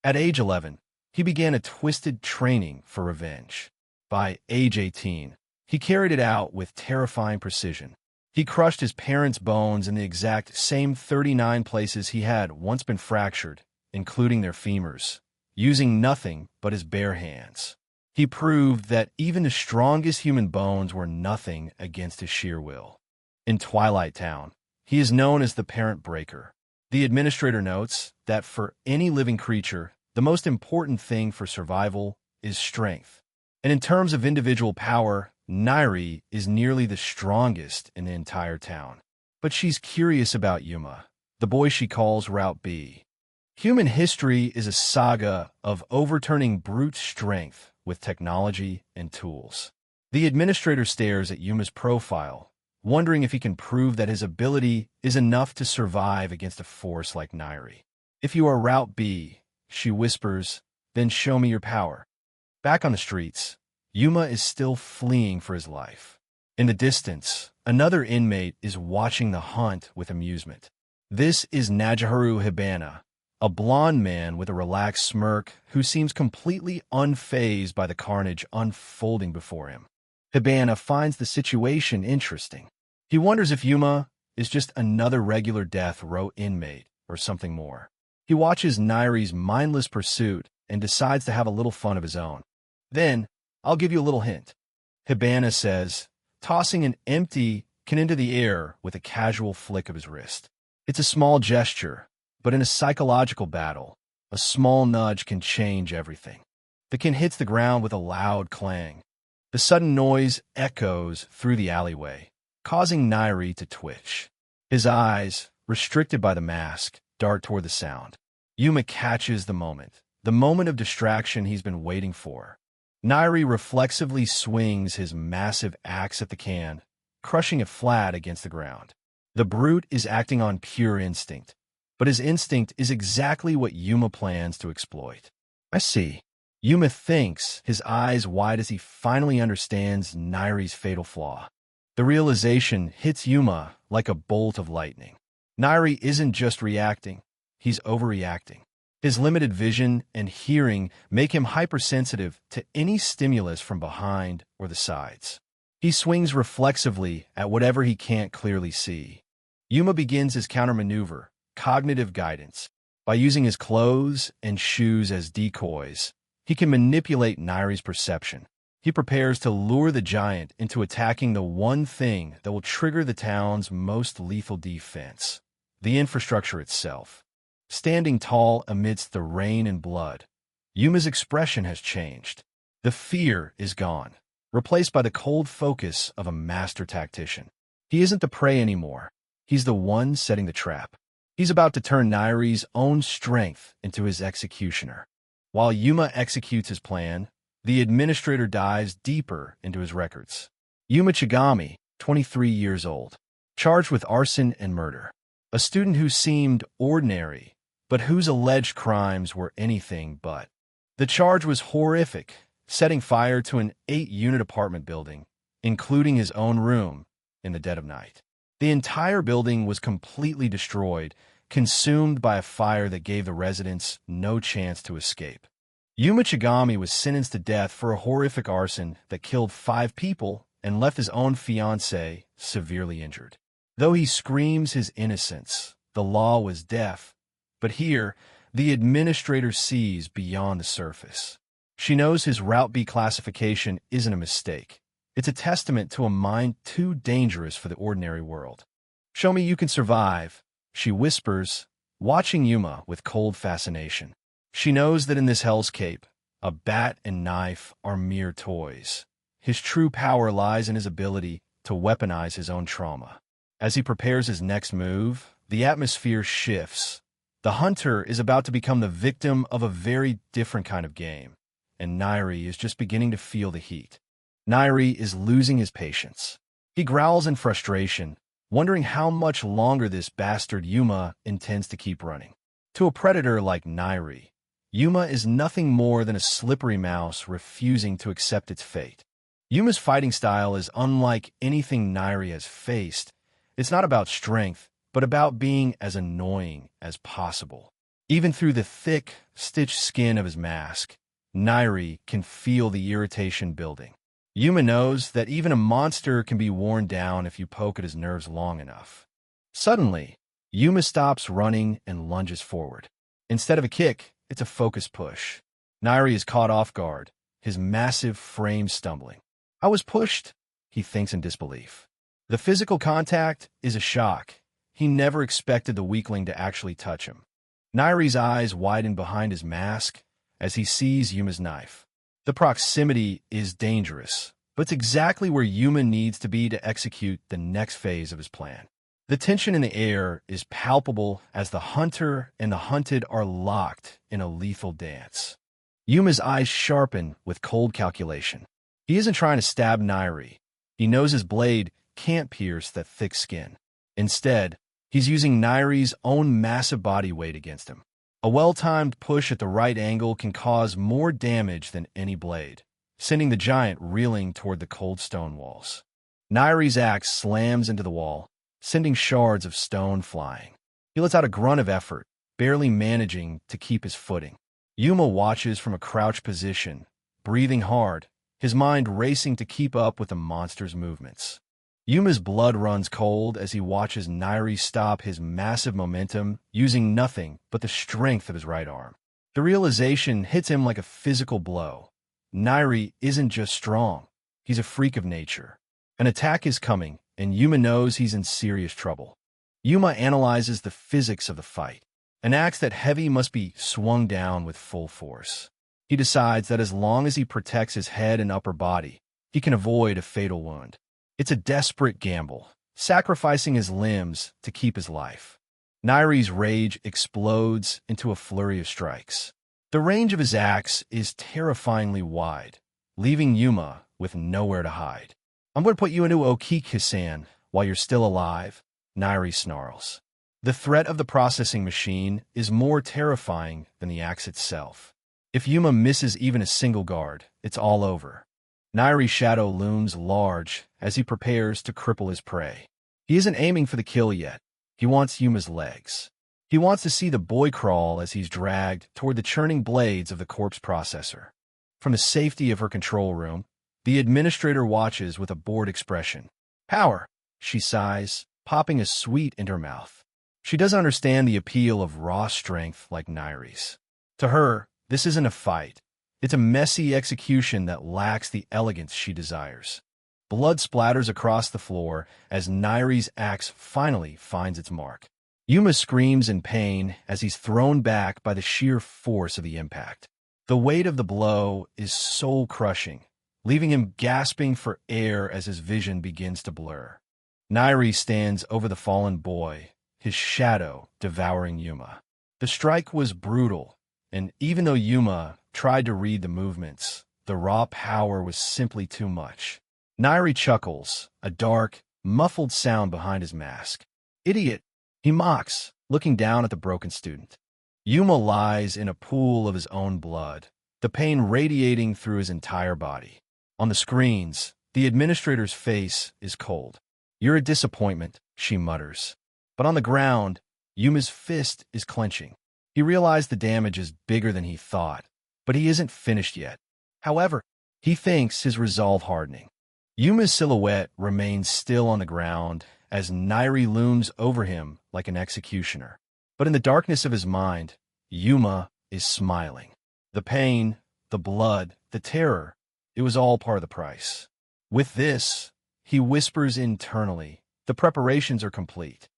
At age 11, he began a twisted training for revenge. By age 18, He carried it out with terrifying precision. He crushed his parents' bones in the exact same 39 places he had once been fractured, including their femurs, using nothing but his bare hands. He proved that even the strongest human bones were nothing against his sheer will. In Twilight Town, he is known as the Parent Breaker. The administrator notes that for any living creature, the most important thing for survival is strength. And in terms of individual power, Nyrie is nearly the strongest in the entire town. But she's curious about Yuma, the boy she calls Route B. Human history is a saga of overturning brute strength with technology and tools. The administrator stares at Yuma's profile, wondering if he can prove that his ability is enough to survive against a force like Nyrie. If you are Route B, she whispers, then show me your power. Back on the streets, Yuma is still fleeing for his life. In the distance, another inmate is watching the hunt with amusement. This is Hibana, a blond man with a relaxed smirk who seems completely unfazed by the carnage unfolding before him. Hibana finds the situation interesting. He wonders if Yuma is just another regular death row inmate or something more. He watches Nyrie's mindless pursuit and decides to have a little fun of his own. Then, I'll give you a little hint, Hibana says, tossing an empty can into the air with a casual flick of his wrist. It's a small gesture, but in a psychological battle, a small nudge can change everything. The can hits the ground with a loud clang. The sudden noise echoes through the alleyway, causing Nyrie to twitch. His eyes, restricted by the mask, dart toward the sound. Yuma catches the moment of distraction he's been waiting for. Nyrie reflexively swings his massive axe at the can, crushing it flat against the ground. The brute is acting on pure instinct, but his instinct is exactly what Yuma plans to exploit. I see. Yuma thinks, his eyes wide as he finally understands Nyrie's fatal flaw. The realization hits Yuma like a bolt of lightning. Nyrie isn't just reacting, he's overreacting. His limited vision and hearing make him hypersensitive to any stimulus from behind or the sides. He swings reflexively at whatever he can't clearly see. Yuma begins his countermaneuver, cognitive guidance. By using his clothes and shoes as decoys, he can manipulate Nyrie's perception. He prepares to lure the giant into attacking the one thing that will trigger the town's most lethal defense, the infrastructure itself. Standing tall amidst the rain and blood, Yuma's expression has changed. The fear is gone, replaced by the cold focus of a master tactician. He isn't the prey anymore. He's the one setting the trap. He's about to turn Nyrie's own strength into his executioner. While Yuma executes his plan, the administrator dives deeper into his records. Yuma Chigami, 23 years old, charged with arson and murder. A student who seemed ordinary, but whose alleged crimes were anything but. The charge was horrific, setting fire to an 8-unit apartment building, including his own room, in the dead of night. The entire building was completely destroyed, consumed by a fire that gave the residents no chance to escape. Yuma Chigami was sentenced to death for a horrific arson that killed 5 people and left his own fiancée severely injured. Though he screams his innocence, the law was deaf. But here, the administrator sees beyond the surface. She knows his Route B classification isn't a mistake. It's a testament to a mind too dangerous for the ordinary world. Show me you can survive, she whispers, watching Yuma with cold fascination. She knows that in this hellscape, a bat and knife are mere toys. His true power lies in his ability to weaponize his own trauma. As he prepares his next move, the atmosphere shifts. The hunter is about to become the victim of a very different kind of game, and Nyrie is just beginning to feel the heat. Nyrie is losing his patience. He growls in frustration, wondering how much longer this bastard Yuma intends to keep running. To a predator like Nyrie, Yuma is nothing more than a slippery mouse refusing to accept its fate. Yuma's fighting style is unlike anything Nyrie has faced. It's not about strength, but about being as annoying as possible. Even through the thick, stitched skin of his mask, Nyrie can feel the irritation building. Yuma knows that even a monster can be worn down if you poke at his nerves long enough. Suddenly, Yuma stops running and lunges forward. Instead of a kick, it's a focused push. Nyrie is caught off guard, his massive frame stumbling. I was pushed, he thinks in disbelief. The physical contact is a shock. He never expected the weakling to actually touch him. Nyrie's eyes widen behind his mask as he sees Yuma's knife. The proximity is dangerous, but it's exactly where Yuma needs to be to execute the next phase of his plan. The tension in the air is palpable as the hunter and the hunted are locked in a lethal dance. Yuma's eyes sharpen with cold calculation. He isn't trying to stab Nyrie. He knows his blade can't pierce that thick skin. Instead, he's using Nyrie's own massive body weight against him. A well-timed push at the right angle can cause more damage than any blade, sending the giant reeling toward the cold stone walls. Nyrie's axe slams into the wall, sending shards of stone flying. He lets out a grunt of effort, barely managing to keep his footing. Yuma watches from a crouched position, breathing hard, his mind racing to keep up with the monster's movements. Yuma's blood runs cold as he watches Nyrie stop his massive momentum using nothing but the strength of his right arm. The realization hits him like a physical blow. Nyrie isn't just strong, he's a freak of nature. An attack is coming, and Yuma knows he's in serious trouble. Yuma analyzes the physics of the fight. An axe that heavy must be swung down with full force. He decides that as long as he protects his head and upper body, he can avoid a fatal wound. It's a desperate gamble, sacrificing his limbs to keep his life. Nyrie's rage explodes into a flurry of strikes. The range of his axe is terrifyingly wide, leaving Yuma with nowhere to hide. I'm going to put you into Ukigumo while you're still alive, Nyrie snarls. The threat of the processing machine is more terrifying than the axe itself. If Yuma misses even a single guard, it's all over. Nyrie's shadow looms large as he prepares to cripple his prey. He isn't aiming for the kill yet. He wants Yuma's legs. He wants to see the boy crawl as he's dragged toward the churning blades of the corpse processor. From the safety of her control room, the administrator watches with a bored expression. Power, she sighs, popping a sweet into her mouth. She doesn't understand the appeal of raw strength like Nyrie's. To her, this isn't a fight. It's a messy execution that lacks the elegance she desires. Blood splatters across the floor as Nyrie's axe finally finds its mark. Yuma screams in pain as he's thrown back by the sheer force of the impact. The weight of the blow is soul-crushing, leaving him gasping for air as his vision begins to blur. Nyrie stands over the fallen boy, his shadow devouring Yuma. The strike was brutal, and even though Yuma tried to read the movements, the raw power was simply too much. Nyrie chuckles, a dark, muffled sound behind his mask. Idiot, he mocks, looking down at the broken student. Yuma lies in a pool of his own blood, the pain radiating through his entire body. On the screens, the administrator's face is cold. You're a disappointment, she mutters. But on the ground, Yuma's fist is clenching. He realized the damage is bigger than he thought, but he isn't finished yet. However, he thinks his resolve hardening. Yuma's silhouette remains still on the ground as Nyrie looms over him like an executioner. But in the darkness of his mind, Yuma is smiling. The pain, the blood, the terror, it was all part of the price. With this, he whispers internally, the preparations are complete.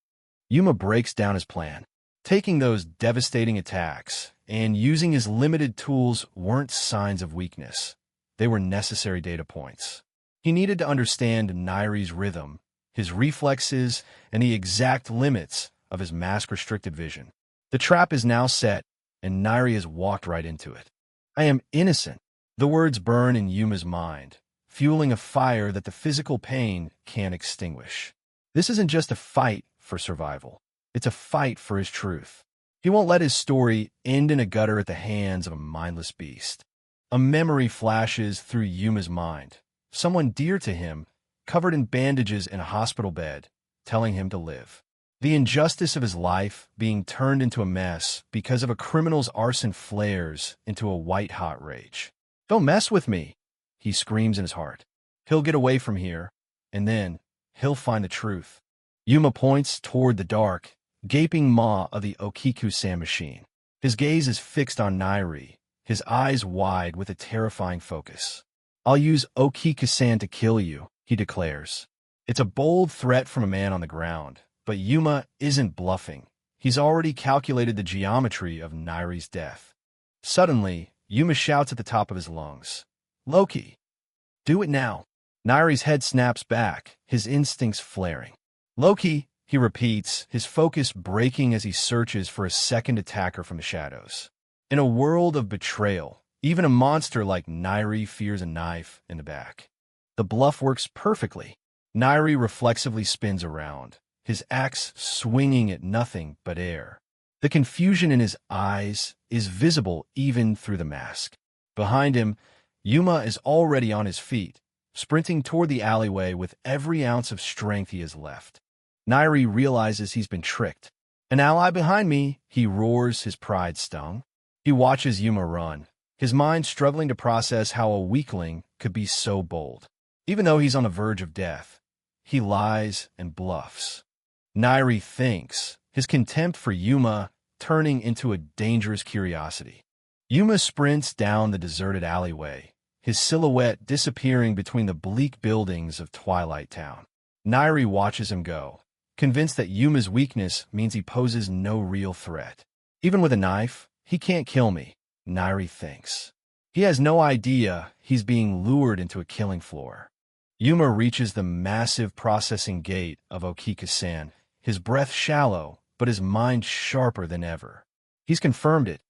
Yuma breaks down his plan. Taking those devastating attacks and using his limited tools weren't signs of weakness. They were necessary data points. He needed to understand Nyrie's rhythm, his reflexes, and the exact limits of his mask-restricted vision. The trap is now set, and Nyrie has walked right into it. I am innocent. The words burn in Yuma's mind, fueling a fire that the physical pain can't extinguish. This isn't just a fight for survival. It's a fight for his truth. He won't let his story end in a gutter at the hands of a mindless beast. A memory flashes through Yuma's mind. Someone dear to him, covered in bandages in a hospital bed, telling him to live. The injustice of his life being turned into a mess because of a criminal's arson flares into a white-hot rage. Don't mess with me, he screams in his heart. He'll get away from here, and then he'll find the truth. Yuma points toward the dark, gaping maw of the Ukigumo machine. His gaze is fixed on Nyrie, his eyes wide with a terrifying focus. "I'll use Ukigumo to kill you," he declares. It's a bold threat from a man on the ground, but Yuma isn't bluffing. He's already calculated the geometry of Nyrie's death. Suddenly, Yuma shouts at the top of his lungs, "Loki! Do it now!" Nyrie's head snaps back, his instincts flaring. "Loki!" he repeats, his focus breaking as he searches for a second attacker from the shadows. In a world of betrayal, even a monster like Nyrie fears a knife in the back. The bluff works perfectly. Nyrie reflexively spins around, his axe swinging at nothing but air. The confusion in his eyes is visible even through the mask. Behind him, Yuma is already on his feet, sprinting toward the alleyway with every ounce of strength he has left. Nyrie realizes he's been tricked. "An ally behind me," he roars, his pride stung. He watches Yuma run, his mind struggling to process how a weakling could be so bold. Even though he's on the verge of death, he lies and bluffs. Nyrie thinks, his contempt for Yuma turning into a dangerous curiosity. Yuma sprints down the deserted alleyway, his silhouette disappearing between the bleak buildings of Twilight Town. Nyrie watches him go, convinced that Yuma's weakness means he poses no real threat. "Even with a knife, he can't kill me," Nyrie thinks. He has no idea he's being lured into a killing floor. Yuma reaches the massive processing gate of Ukigumo, his breath shallow, but his mind sharper than ever. He's confirmed it.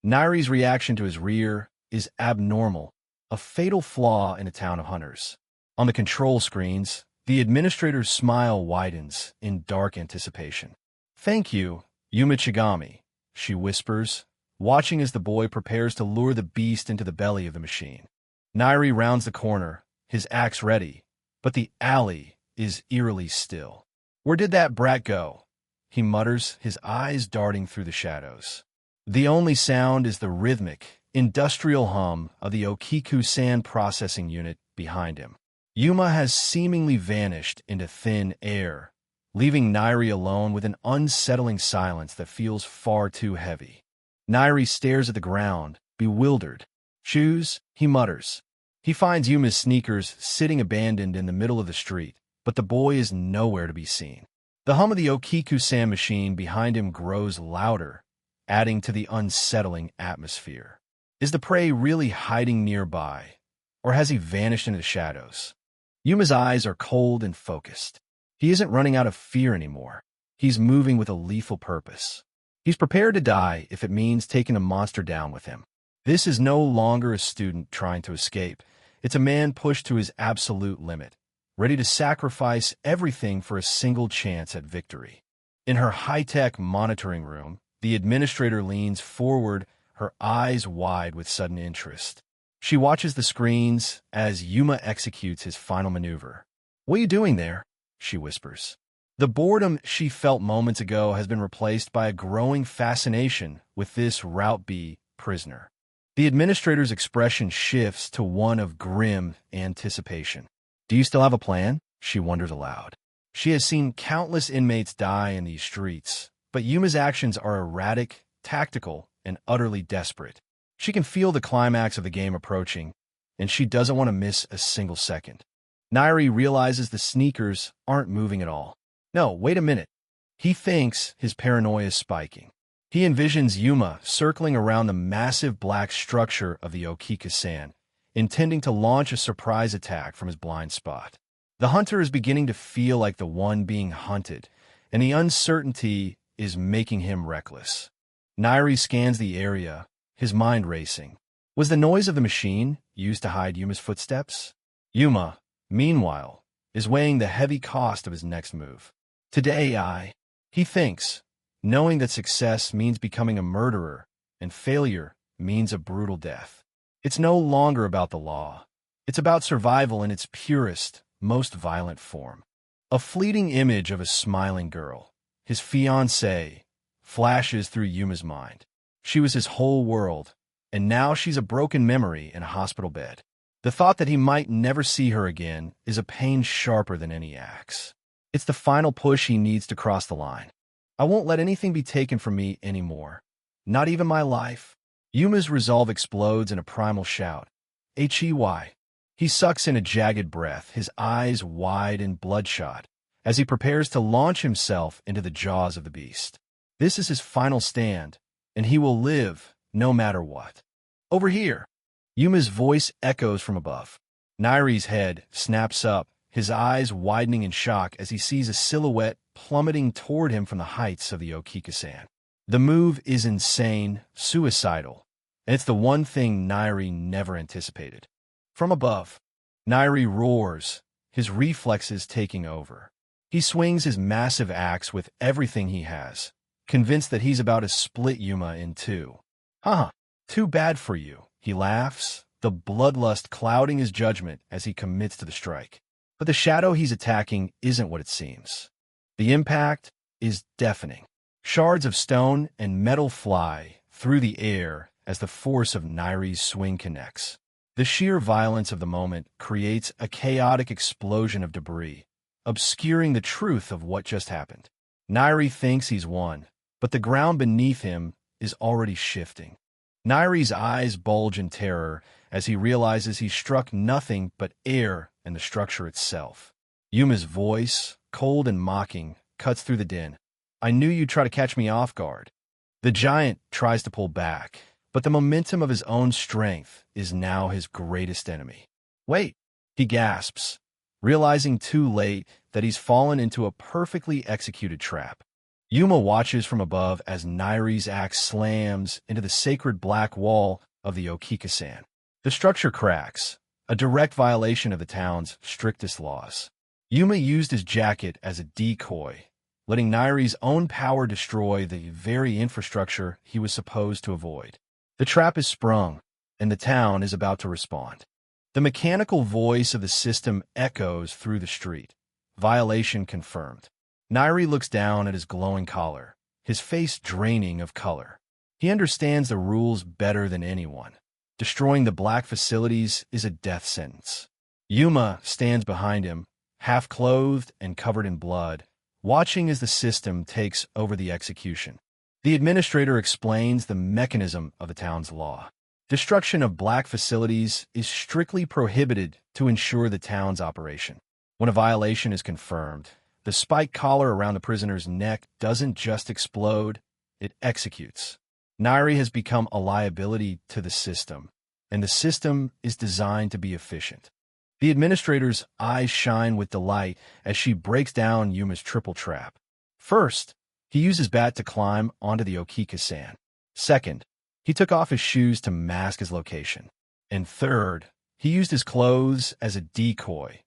Nyrie's reaction to his rear is abnormal, a fatal flaw in a town of hunters. On the control screens, the administrator's smile widens in dark anticipation. "Thank you, Ukigumo," she whispers, watching as the boy prepares to lure the beast into the belly of the machine. Nyrie rounds the corner, his axe ready, but the alley is eerily still. "Where did that brat go?" he mutters, his eyes darting through the shadows. The only sound is the rhythmic, industrial hum of the Ukigumo processing unit behind him. Yuma has seemingly vanished into thin air, leaving Nyrie alone with an unsettling silence that feels far too heavy. Nyrie stares at the ground, bewildered. "Shoes," he mutters. He finds Yuma's sneakers sitting abandoned in the middle of the street, but the boy is nowhere to be seen. The hum of the Ukigumo machine behind him grows louder, adding to the unsettling atmosphere. Is the prey really hiding nearby, or has he vanished into the shadows? Yuma's eyes are cold and focused. He isn't running out of fear anymore. He's moving with a lethal purpose. He's prepared to die if it means taking a monster down with him. This is no longer a student trying to escape. It's a man pushed to his absolute limit, ready to sacrifice everything for a single chance at victory. In her high-tech monitoring room, the administrator leans forward, her eyes wide with sudden interest. She watches the screens as Yuma executes his final maneuver. "What are you doing there?" she whispers. The boredom she felt moments ago has been replaced by a growing fascination with this Route B prisoner. The administrator's expression shifts to one of grim anticipation. "Do you still have a plan?" she wonders aloud. She has seen countless inmates die in these streets, but Yuma's actions are erratic, tactical, and utterly desperate. She can feel the climax of the game approaching, and she doesn't want to miss a single second. Nyrie realizes the sneakers aren't moving at all. No, wait a minute. He thinks his paranoia is spiking. He envisions Yuma circling around the massive black structure of the Ukigumo, intending to launch a surprise attack from his blind spot. The hunter is beginning to feel like the one being hunted, and the uncertainty is making him reckless. Nyrie scans the area, his mind racing. Was the noise of the machine used to hide Yuma's footsteps? Yuma, meanwhile, is weighing the heavy cost of his next move. Today he thinks, knowing that success means becoming a murderer and failure means a brutal death. It's no longer about the law. It's about survival in its purest, most violent form. A fleeting image of a smiling girl, his fiancée, flashes through Yuma's mind. She was his whole world, and now she's a broken memory in a hospital bed. The thought that he might never see her again is a pain sharper than any axe. It's the final push he needs to cross the line. I won't let anything be taken from me anymore. Not even my life. Yuma's resolve explodes in a primal shout. Hey. He sucks in a jagged breath, his eyes wide and bloodshot, as he prepares to launch himself into the jaws of the beast. This is his final stand, and he will live no matter what. Over here. Yuma's voice echoes from above. Nyrie's head snaps up, his eyes widening in shock as he sees a silhouette plummeting toward him from the heights of the Ukigumo. The move is insane, suicidal, and it's the one thing Nyrie never anticipated. From above, Nyrie roars, his reflexes taking over. He swings his massive axe with everything he has, convinced that he's about to split Yuma in two. Too bad for you, he laughs, the bloodlust clouding his judgment as he commits to the strike. But the shadow he's attacking isn't what it seems. The impact is deafening. Shards of stone and metal fly through the air as the force of Nyrie's swing connects. The sheer violence of the moment creates a chaotic explosion of debris, obscuring the truth of what just happened. Nyrie thinks he's won, but the ground beneath him is already shifting. Nyrie's eyes bulge in terror as he realizes he struck nothing but air and the structure itself. Yuma's voice, cold and mocking, cuts through the din. I knew you'd try to catch me off guard. The giant tries to pull back, but the momentum of his own strength is now his greatest enemy. Wait, he gasps, realizing too late that he's fallen into a perfectly executed trap. Yuma watches from above as Nyrie's axe slams into the sacred black wall of the Ukigumo. The structure cracks, a direct violation of the town's strictest laws. Yuma used his jacket as a decoy, letting Nyrie's own power destroy the very infrastructure he was supposed to avoid. The trap is sprung, and the town is about to respond. The mechanical voice of the system echoes through the street. Violation confirmed. Nyrie looks down at his glowing collar, his face draining of color. He understands the rules better than anyone. Destroying the black facilities is a death sentence. Yuma stands behind him, half-clothed and covered in blood, watching as the system takes over the execution. The administrator explains the mechanism of the town's law. Destruction of black facilities is strictly prohibited to ensure the town's operation. When a violation is confirmed, the spike collar around the prisoner's neck doesn't just explode, it executes. Nyrie has become a liability to the system, and the system is designed to be efficient. The administrator's eyes shine with delight as she breaks down Yuma's triple trap. First, he used his bat to climb onto the Ukigumo. Second, he took off his shoes to mask his location. And third, he used his clothes as a decoy,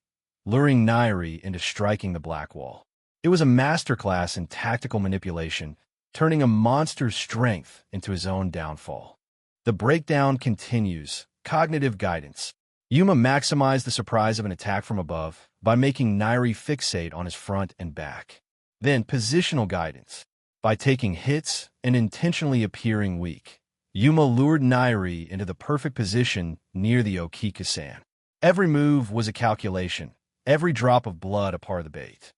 luring Nyrie into striking the black wall. It was a masterclass in tactical manipulation, turning a monster's strength into his own downfall. The breakdown continues. Cognitive guidance. Yuma maximized the surprise of an attack from above by making Nyrie fixate on his front and back. Then positional guidance. By taking hits and intentionally appearing weak, Yuma lured Nyrie into the perfect position near the Ukigumo. Every move was a calculation, every drop of blood a part of the bait.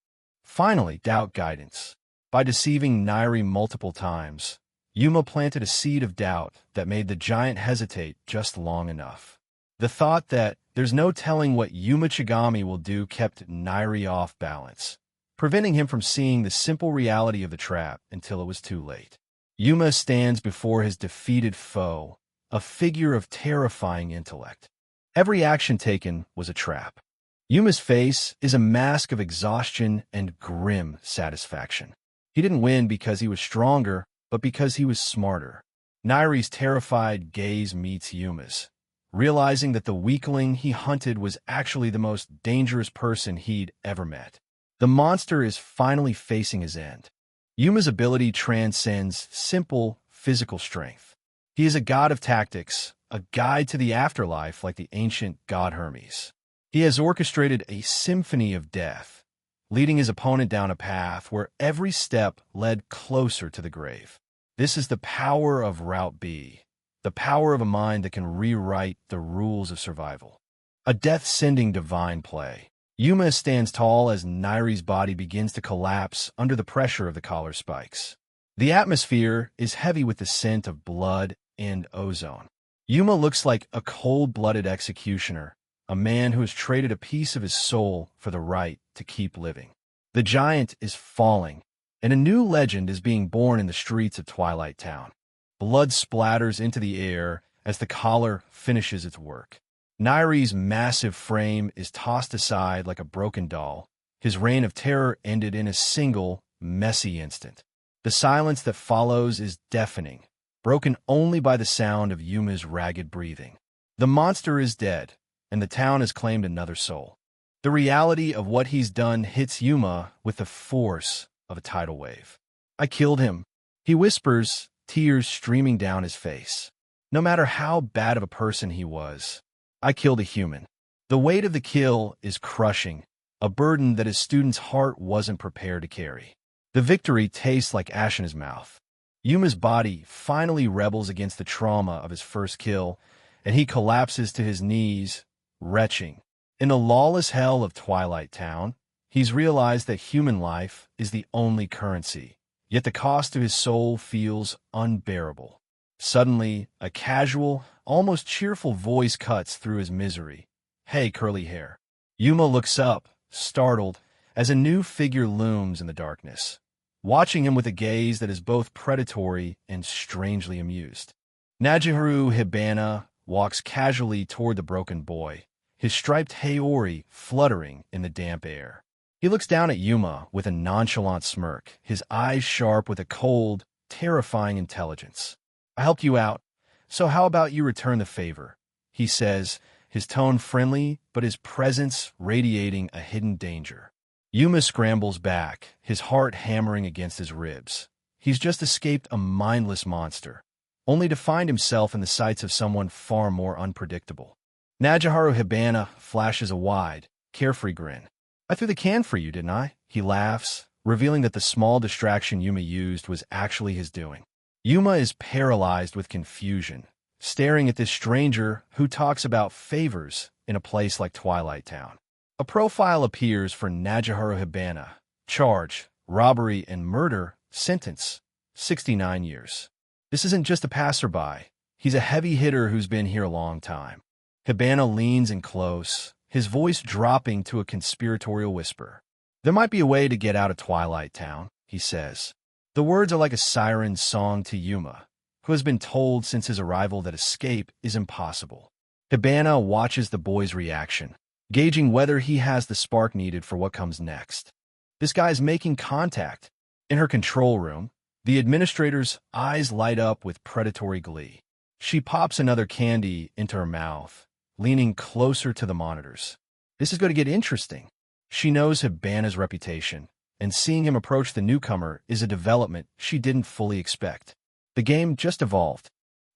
Finally, doubt guidance. By deceiving Nyrie multiple times, Yuma planted a seed of doubt that made the giant hesitate just long enough. The thought that there's no telling what Ukigumo will do kept Nyrie off balance, preventing him from seeing the simple reality of the trap until it was too late. Yuma stands before his defeated foe, a figure of terrifying intellect. Every action taken was a trap. Yuma's face is a mask of exhaustion and grim satisfaction. He didn't win because he was stronger, but because he was smarter. Nyrie's terrified gaze meets Yuma's, realizing that the weakling he hunted was actually the most dangerous person he'd ever met. The monster is finally facing his end. Yuma's ability transcends simple physical strength. He is a god of tactics, a guide to the afterlife like the ancient god Hermes. He has orchestrated a symphony of death, leading his opponent down a path where every step led closer to the grave. This is the power of Route B, the power of a mind that can rewrite the rules of survival. A death-sending divine play. Yuma stands tall as Nyrie's body begins to collapse under the pressure of the collar spikes. The atmosphere is heavy with the scent of blood and ozone. Yuma looks like a cold-blooded executioner, a man who has traded a piece of his soul for the right to keep living. The giant is falling, and a new legend is being born in the streets of Twilight Town. Blood splatters into the air as the collar finishes its work. Nyrie's massive frame is tossed aside like a broken doll. His reign of terror ended in a single, messy instant. The silence that follows is deafening, broken only by the sound of Yuma's ragged breathing. The monster is dead, and the town has claimed another soul. The reality of what he's done hits Yuma with the force of a tidal wave. "I killed him," he whispers, tears streaming down his face. No matter how bad of a person he was, I killed a human. The weight of the kill is crushing, a burden that his student's heart wasn't prepared to carry. The victory tastes like ash in his mouth. Yuma's body finally rebels against the trauma of his first kill, and he collapses to his knees, retching. In the lawless hell of Twilight Town, he's realized that human life is the only currency, yet the cost to his soul feels unbearable. Suddenly, a casual, almost cheerful voice cuts through his misery. "Hey, curly hair." Yuma looks up, startled, as a new figure looms in the darkness, watching him with a gaze that is both predatory and strangely amused. Hibana walks casually toward the broken boy, his striped haori fluttering in the damp air. He looks down at Yuma with a nonchalant smirk, his eyes sharp with a cold, terrifying intelligence. "I helped you out, so how about you return the favor?" he says, his tone friendly, but his presence radiating a hidden danger. Yuma scrambles back, his heart hammering against his ribs. He's just escaped a mindless monster, only to find himself in the sights of someone far more unpredictable. Hibana flashes a wide, carefree grin. "I threw the can for you, didn't I?" He laughs, revealing that the small distraction Yuma used was actually his doing. Yuma is paralyzed with confusion, staring at this stranger who talks about favors in a place like Twilight Town. A profile appears for Hibana. Charge, robbery and murder, sentence, 69 years. This isn't just a passerby. He's a heavy hitter who's been here a long time. Hibana leans in close, his voice dropping to a conspiratorial whisper. "There might be a way to get out of Twilight Town," he says. The words are like a siren's song to Yuma, who has been told since his arrival that escape is impossible. Hibana watches the boy's reaction, gauging whether he has the spark needed for what comes next. This guy's making contact. In her control room, the administrator's eyes light up with predatory glee. She pops another candy into her mouth, leaning closer to the monitors. This is going to get interesting. She knows Hibana's reputation, and seeing him approach the newcomer is a development she didn't fully expect. The game just evolved.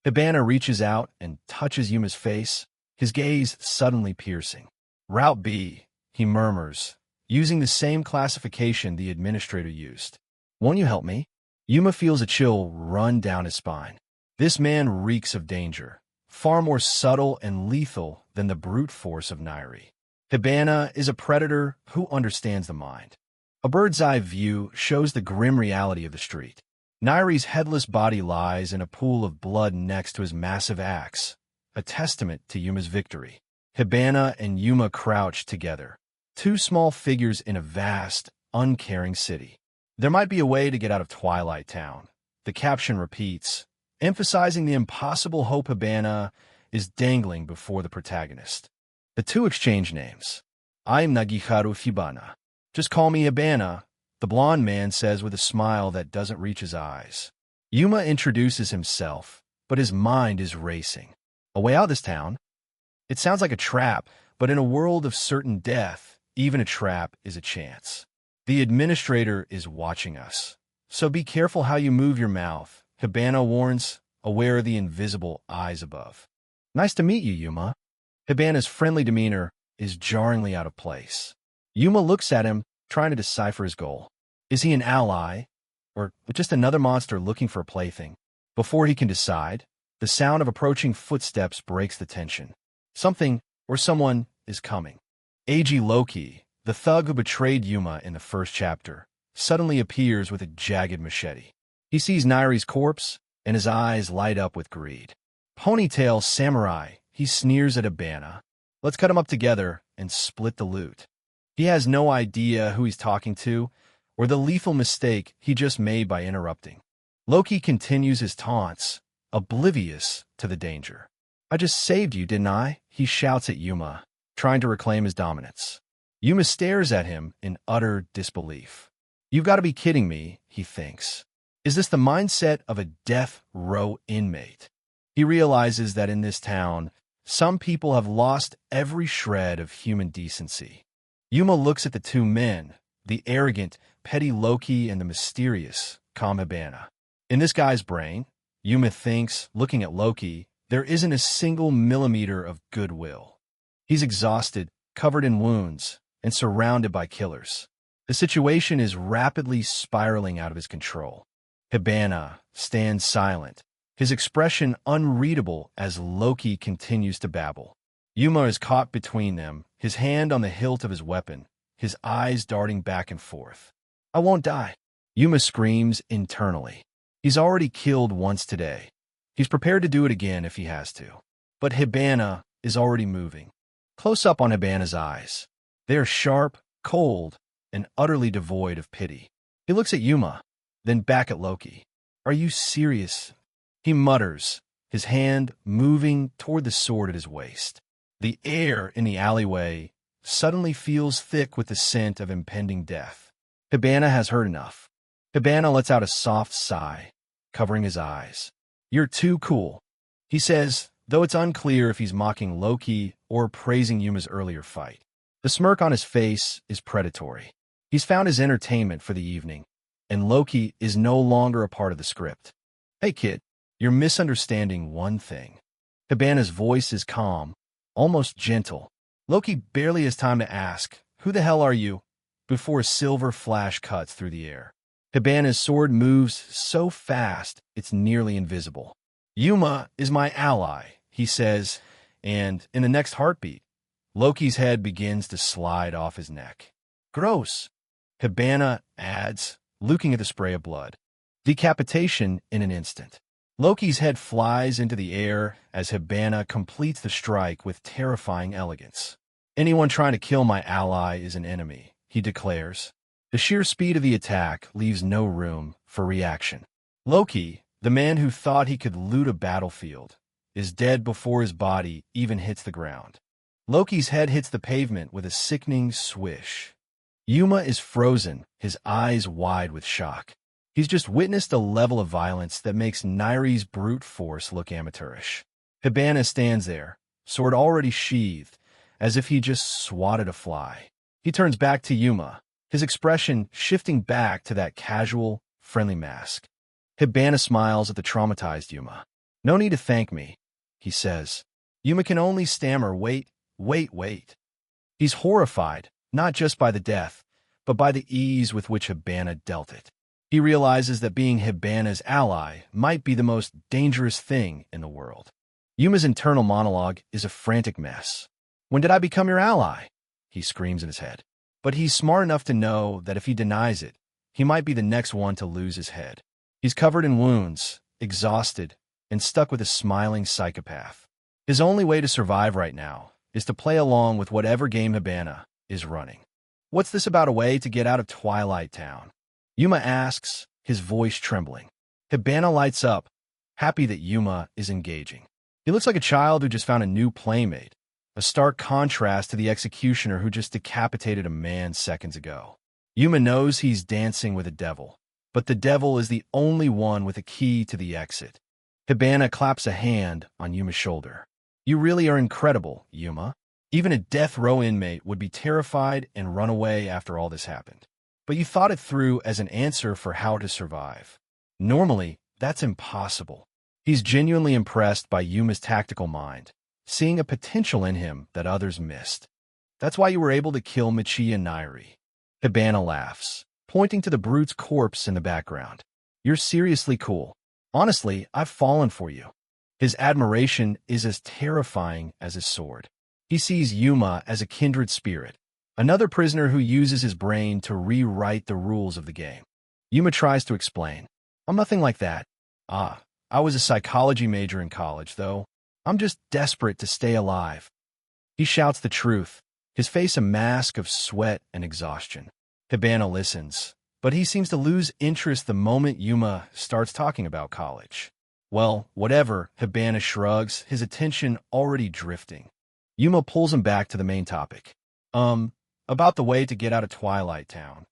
Hibana reaches out and touches Yuma's face, his gaze suddenly piercing. "Route B," he murmurs, using the same classification the administrator used. "Won't you help me?" Yuma feels a chill run down his spine. This man reeks of danger, far more subtle and lethal than the brute force of Nyrie. Hibana is a predator who understands the mind. A bird's-eye view shows the grim reality of the street. Nyrie's headless body lies in a pool of blood next to his massive axe, a testament to Yuma's victory. Hibana and Yuma crouch together, two small figures in a vast, uncaring city. "There might be a way to get out of Twilight Town," the caption repeats, emphasizing the impossible hope Hibana is dangling before the protagonist. The two exchange names. "I'm Hibana. Just call me Hibana," the blonde man says with a smile that doesn't reach his eyes. Yuma introduces himself, but his mind is racing. A way out of this town? It sounds like a trap, but in a world of certain death, even a trap is a chance. "The administrator is watching us, so be careful how you move your mouth," Hibana warns, aware of the invisible eyes above. "Nice to meet you, Yuma." Hibana's friendly demeanor is jarringly out of place. Yuma looks at him, trying to decipher his goal. Is he an ally, or just another monster looking for a plaything? Before he can decide, the sound of approaching footsteps breaks the tension. Something or someone is coming. AG Loki, the thug who betrayed Yuma in the first chapter, suddenly appears with a jagged machete. He sees Nyrie's corpse, and his eyes light up with greed. Ponytail samurai, he sneers at Hibana. Let's cut him up together and split the loot. He has no idea who he's talking to, or the lethal mistake he just made by interrupting. Loki continues his taunts, oblivious to the danger. I just saved you, didn't I? He shouts at Yuma, trying to reclaim his dominance. Yuma stares at him in utter disbelief. You've got to be kidding me, he thinks. Is this the mindset of a death row inmate? He realizes that in this town, some people have lost every shred of human decency. Yuma looks at the two men, the arrogant, petty Loki and the mysterious, calm Hibana. In this guy's brain, Yuma thinks, looking at Loki, there isn't a single millimeter of goodwill. He's exhausted, covered in wounds, and surrounded by killers. The situation is rapidly spiraling out of his control. Hibana stands silent, his expression unreadable as Loki continues to babble. Yuma is caught between them, his hand on the hilt of his weapon, his eyes darting back and forth. I won't die, Yuma screams internally. He's already killed once today. He's prepared to do it again if he has to. But Hibana is already moving. Close up on Hibana's eyes. They are sharp, cold, and utterly devoid of pity. He looks at Yuma, then back at Loki. Are you serious? He mutters, his hand moving toward the sword at his waist. The air in the alleyway suddenly feels thick with the scent of impending death. Hibana has heard enough. Hibana lets out a soft sigh, covering his eyes. You're too cool, he says, though it's unclear if he's mocking Loki or praising Yuma's earlier fight. The smirk on his face is predatory. He's found his entertainment for the evening, and Loki is no longer a part of the script. Hey kid, you're misunderstanding one thing. Hibana's voice is calm, almost gentle. Loki barely has time to ask, who the hell are you? Before a silver flash cuts through the air. Hibana's sword moves so fast it's nearly invisible. Yuma is my ally, he says, and in the next heartbeat, Loki's head begins to slide off his neck. Gross, Hibana adds, looking at the spray of blood. Decapitation in an instant. Loki's head flies into the air as Hibana completes the strike with terrifying elegance. Anyone trying to kill my ally is an enemy, he declares. The sheer speed of the attack leaves no room for reaction. Loki, the man who thought he could loot a battlefield, is dead before his body even hits the ground. Loki's head hits the pavement with a sickening swish. Yuma is frozen, his eyes wide with shock. He's just witnessed a level of violence that makes Nyrie's brute force look amateurish. Hibana stands there, sword already sheathed, as if he just swatted a fly. He turns back to Yuma, his expression shifting back to that casual, friendly mask. Hibana smiles at the traumatized Yuma. No need to thank me, he says. Yuma can only stammer, wait. He's horrified, not just by the death, but by the ease with which Hibana dealt it. He realizes that being Hibana's ally might be the most dangerous thing in the world. Yuma's internal monologue is a frantic mess. When did I become your ally? He screams in his head. But he's smart enough to know that if he denies it, he might be the next one to lose his head. He's covered in wounds, exhausted, and stuck with a smiling psychopath. His only way to survive right now is to play along with whatever game Hibana is running. What's this about a way to get out of Twilight Town? Yuma asks, his voice trembling. Hibana lights up, happy that Yuma is engaging. He looks like a child who just found a new playmate, a stark contrast to the executioner who just decapitated a man seconds ago. Yuma knows he's dancing with a devil, but the devil is the only one with a key to the exit. Hibana claps a hand on Yuma's shoulder. You really are incredible, Yuma. Even a death row inmate would be terrified and run away after all this happened. But you thought it through as an answer for how to survive. Normally, that's impossible. He's genuinely impressed by Yuma's tactical mind, seeing a potential in him that others missed. That's why you were able to kill Michi and Nyrie. Hibana laughs, pointing to the brute's corpse in the background. You're seriously cool. Honestly, I've fallen for you. His admiration is as terrifying as his sword. He sees Yuma as a kindred spirit, another prisoner who uses his brain to rewrite the rules of the game. Yuma tries to explain. I'm nothing like that. I was a psychology major in college, though. I'm just desperate to stay alive. He shouts the truth, his face a mask of sweat and exhaustion. Hibana listens, but he seems to lose interest the moment Yuma starts talking about college. Well, whatever, Hibana shrugs, his attention already drifting. Yuma pulls him back to the main topic. About the way to get out of Twilight Town.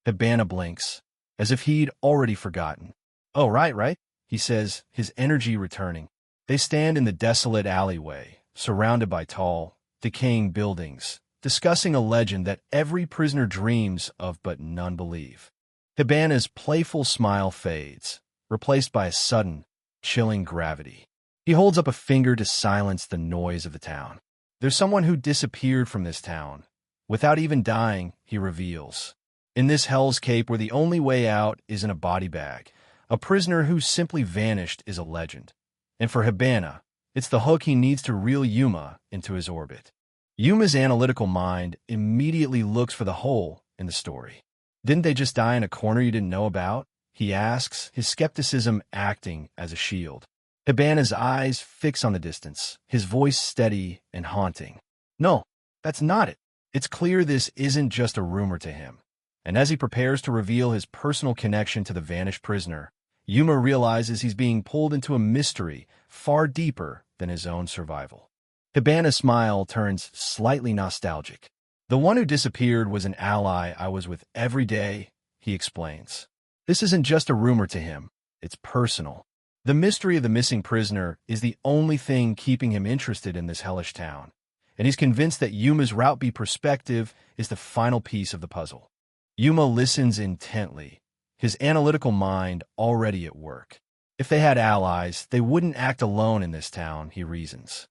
Hibana blinks, as if he'd already forgotten. Oh, right, he says, his energy returning. They stand in the desolate alleyway, surrounded by tall, decaying buildings, discussing a legend that every prisoner dreams of but none believe. Hibana's playful smile fades, replaced by a sudden, chilling gravity. He holds up a finger to silence the noise of the town. There's someone who disappeared from this town. Without even dying, he reveals. In this hell's cape where the only way out is in a body bag, a prisoner who simply vanished is a legend. And for Hibana, it's the hook he needs to reel Yuma into his orbit. Yuma's analytical mind immediately looks for the hole in the story. Didn't they just die in a corner you didn't know about? He asks, his skepticism acting as a shield. Hibana's eyes fix on the distance, his voice steady and haunting. No, that's not it. It's clear this isn't just a rumor to him. And as he prepares to reveal his personal connection to the vanished prisoner, Yuma realizes he's being pulled into a mystery far deeper than his own survival. Hibana's smile turns slightly nostalgic. The one who disappeared was an ally I was with every day, he explains. This isn't just a rumor to him, it's personal. The mystery of the missing prisoner is the only thing keeping him interested in this hellish town, and he's convinced that Yuma's route B perspective is the final piece of the puzzle. Yuma listens intently, his analytical mind already at work. If they had allies, they wouldn't act alone in this town, he reasons.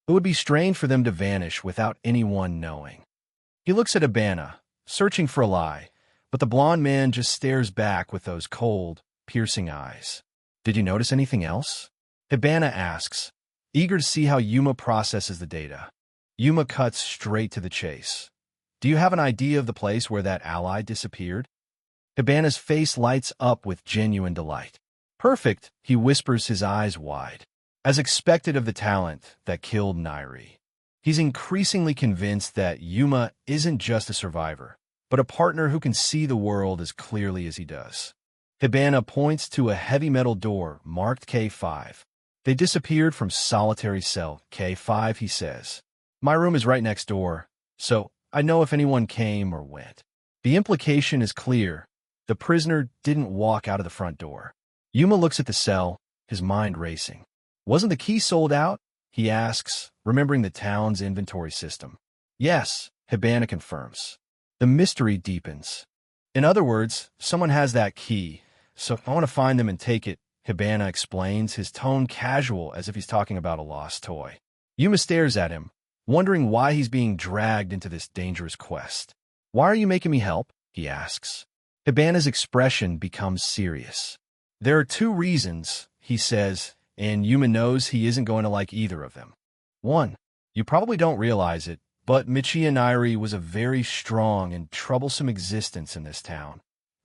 It would be strange for them to vanish without anyone knowing. He looks at Hibana, searching for a lie, but the blonde man just stares back with those cold, piercing eyes. Did you notice anything else? Hibana asks, eager to see how Yuma processes the data. Yuma cuts straight to the chase. Do you have an idea of the place where that ally disappeared? Hibana's face lights up with genuine delight. Perfect, he whispers, his eyes wide. As expected of the talent that killed Nyrie. He's increasingly convinced that Yuma isn't just a survivor, but a partner who can see the world as clearly as he does. Hibana points to a heavy metal door marked K5. They disappeared from solitary cell K5, he says. My room is right next door, so I know if anyone came or went. The implication is clear. The prisoner didn't walk out of the front door. Yuma looks at the cell, his mind racing. Wasn't the key sold out? He asks, remembering the town's inventory system. Yes, Hibana confirms. The mystery deepens. In other words, someone has that key, so I want to find them and take it, Hibana explains, his tone casual as if he's talking about a lost toy. Yuma stares at him, wondering why he's being dragged into this dangerous quest. Why are you making me help? He asks. Hibana's expression becomes serious. There are two reasons, he says, and Yuma knows he isn't going to like either of them. One, you probably don't realize it, but Michiya Nyrie was a very strong and troublesome existence in this town,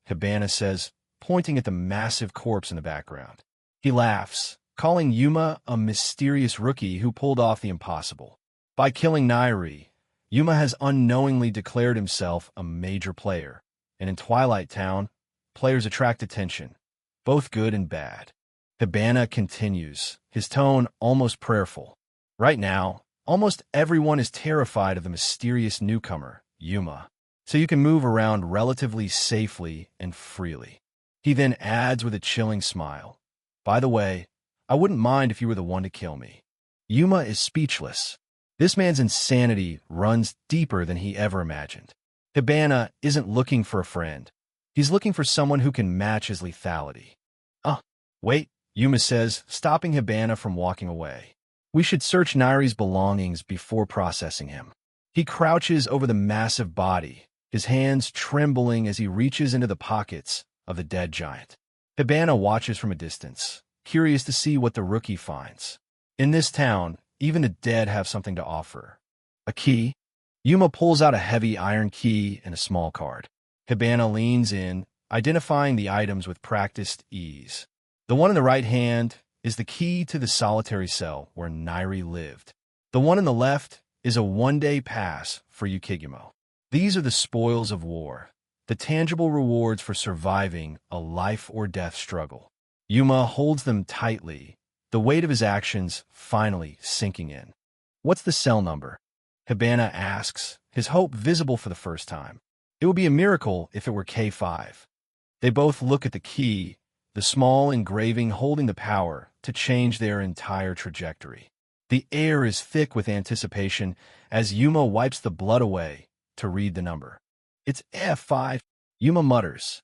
Hibana says, pointing at the massive corpse in the background. He laughs, calling Yuma a mysterious rookie who pulled off the impossible. By killing Nyrie, Yuma has unknowingly declared himself a major player, and in Twilight Town, players attract attention, both good and bad. Hibana continues, his tone almost prayerful. Right now, almost everyone is terrified of the mysterious newcomer, Yuma, so you can move around relatively safely and freely. He then adds with a chilling smile, by the way, I wouldn't mind if you were the one to kill me. Yuma is speechless. This man's insanity runs deeper than he ever imagined. Hibana isn't looking for a friend. He's looking for someone who can match his lethality. Wait, Yuma says, stopping Hibana from walking away. We should search Nyrie's belongings before processing him. He crouches over the massive body, his hands trembling as he reaches into the pockets of the dead giant. Hibana watches from a distance, curious to see what the rookie finds. In this town, even the dead have something to offer. A key? Yuma pulls out a heavy iron key and a small card. Hibana leans in, identifying the items with practiced ease. The one in the right hand is the key to the solitary cell where Nyrie lived. The one in the left is a one-day pass for Ukigumo. These are the spoils of war, the tangible rewards for surviving a life-or-death struggle. Yuma holds them tightly, the weight of his actions finally sinking in. What's the cell number? Hibana asks, his hope visible for the first time. It would be a miracle if it were K5. They both look at the key, the small engraving holding the power to change their entire trajectory. The air is thick with anticipation as Yuma wipes the blood away to read the number. It's F5, Yuma mutters.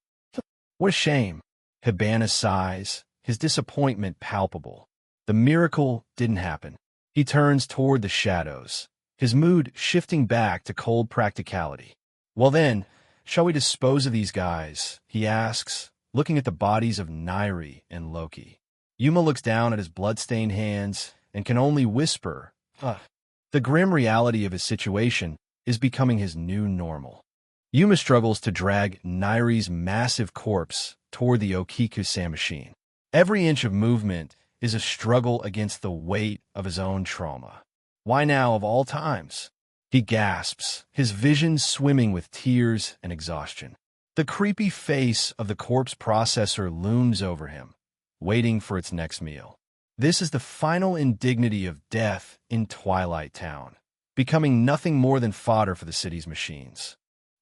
What a shame. Hibana sighs, his disappointment palpable. The miracle didn't happen. He turns toward the shadows, his mood shifting back to cold practicality. Well then, shall we dispose of these guys? He asks, looking at the bodies of Nyrie and Loki. Yuma looks down at his blood-stained hands and can only whisper, "Ugh." The grim reality of his situation is becoming his new normal. Yuma struggles to drag Nyrie's massive corpse toward the Ukigumo machine. Every inch of movement is a struggle against the weight of his own trauma. Why now of all times? He gasps, his vision swimming with tears and exhaustion. The creepy face of the corpse processor looms over him, waiting for its next meal. This is the final indignity of death in Twilight Town, becoming nothing more than fodder for the city's machines.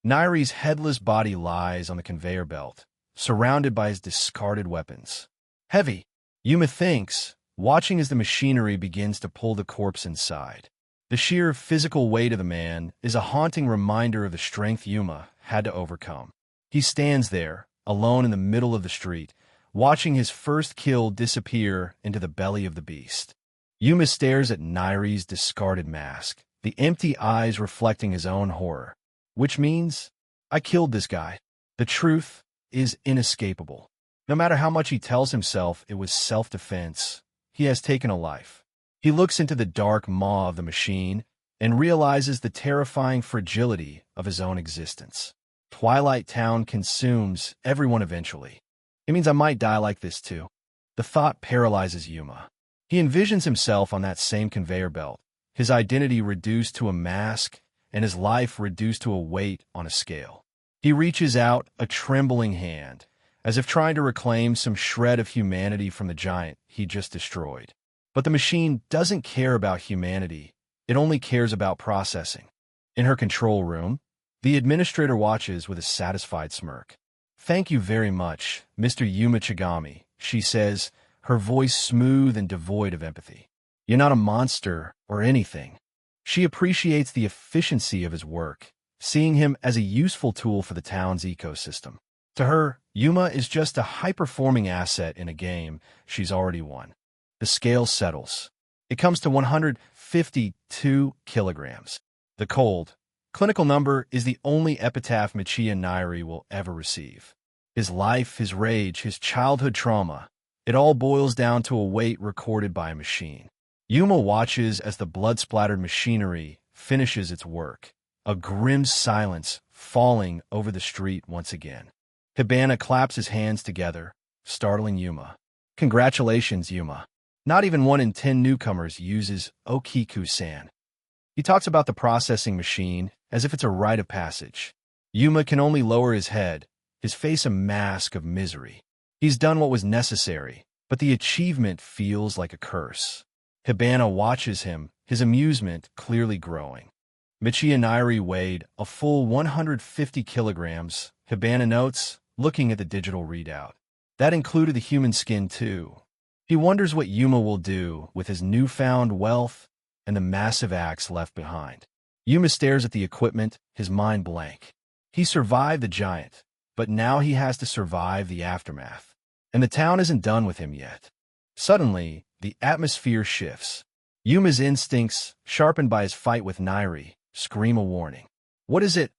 Nyrie's headless body lies on the conveyor belt, surrounded by his discarded weapons. Heavy, Yuma thinks, watching as the machinery begins to pull the corpse inside. The sheer physical weight of the man is a haunting reminder of the strength Yuma had to overcome. He stands there, alone in the middle of the street, watching his first kill disappear into the belly of the beast. Yuma stares at Nyrie's discarded mask, the empty eyes reflecting his own horror. Which means, I killed this guy. The truth is inescapable. No matter how much he tells himself it was self-defense, he has taken a life. He looks into the dark maw of the machine and realizes the terrifying fragility of his own existence. Twilight Town consumes everyone eventually. It means I might die like this too. The thought paralyzes Yuma. He envisions himself on that same conveyor belt, his identity reduced to a mask and his life reduced to a weight on a scale. He reaches out a trembling hand, as if trying to reclaim some shred of humanity from the giant he just destroyed. But the machine doesn't care about humanity, it only cares about processing. In her control room, the administrator watches with a satisfied smirk. "Thank you very much, Mr. Yuma Chigami," she says, her voice smooth and devoid of empathy. "You're not a monster or anything." She appreciates the efficiency of his work, seeing him as a useful tool for the town's ecosystem. To her, Yuma is just a high-performing asset in a game she's already won. The scale settles. It comes to 152 kilograms. The cold, clinical number is the only epitaph Michiya Nyrie will ever receive. His life, his rage, his childhood trauma, it all boils down to a weight recorded by a machine. Yuma watches as the blood-splattered machinery finishes its work, a grim silence falling over the street once again. Hibana claps his hands together, startling Yuma. "Congratulations, Yuma. Not even 1 in 10 newcomers uses Ukigumo-san." He talks about the processing machine as if it's a rite of passage. Yuma can only lower his head, his face a mask of misery. He's done what was necessary, but the achievement feels like a curse. Hibana watches him, his amusement clearly growing. Michiya Nyrie weighed a full 150 kilograms, Hibana notes, looking at the digital readout. That included the human skin, too. He wonders what Yuma will do with his newfound wealth and the massive axe left behind. Yuma stares at the equipment, his mind blank. He survived the giant, but now he has to survive the aftermath. And the town isn't done with him yet. Suddenly, the atmosphere shifts. Yuma's instincts, sharpened by his fight with Nyrie, scream a warning. "What is it?"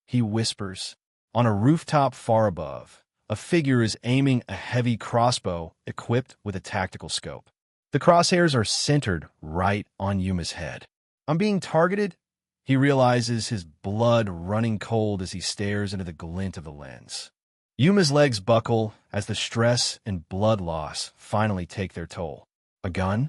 he whispers. On a rooftop far above, a figure is aiming a heavy crossbow equipped with a tactical scope. The crosshairs are centered right on Yuma's head. "I'm being targeted?" He realizes his blood running cold as he stares into the glint of the lens. Yuma's legs buckle as the stress and blood loss finally take their toll. A gun?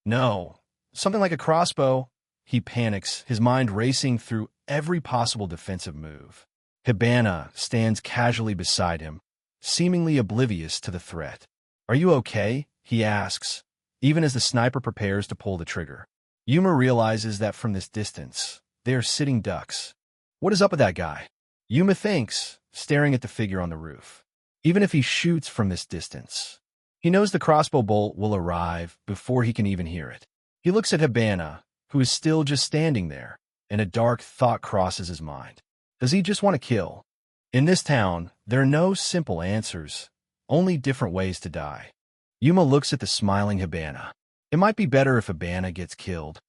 No. Something like a crossbow. He panics, his mind racing through every possible defensive move. Hibana stands casually beside him, seemingly oblivious to the threat. "Are you okay?" he asks, even as the sniper prepares to pull the trigger. Yuma realizes that from this distance, they are sitting ducks. What is up with that guy? Yuma thinks, staring at the figure on the roof. Even if he shoots from this distance, he knows the crossbow bolt will arrive before he can even hear it. He looks at Hibana, who is still just standing there, and a dark thought crosses his mind. Does he just want to kill? In this town, there are no simple answers, only different ways to die. Yuma looks at the smiling Hibana. It might be better if Hibana gets killed.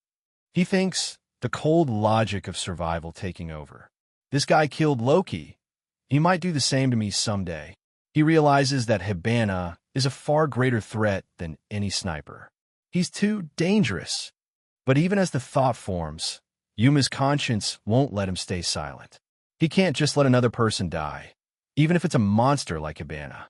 He thinks, the cold logic of survival taking over. This guy killed Loki. He might do the same to me someday. He realizes that Hibana is a far greater threat than any sniper. He's too dangerous. But even as the thought forms, Yuma's conscience won't let him stay silent. He can't just let another person die, even if it's a monster like Hibana.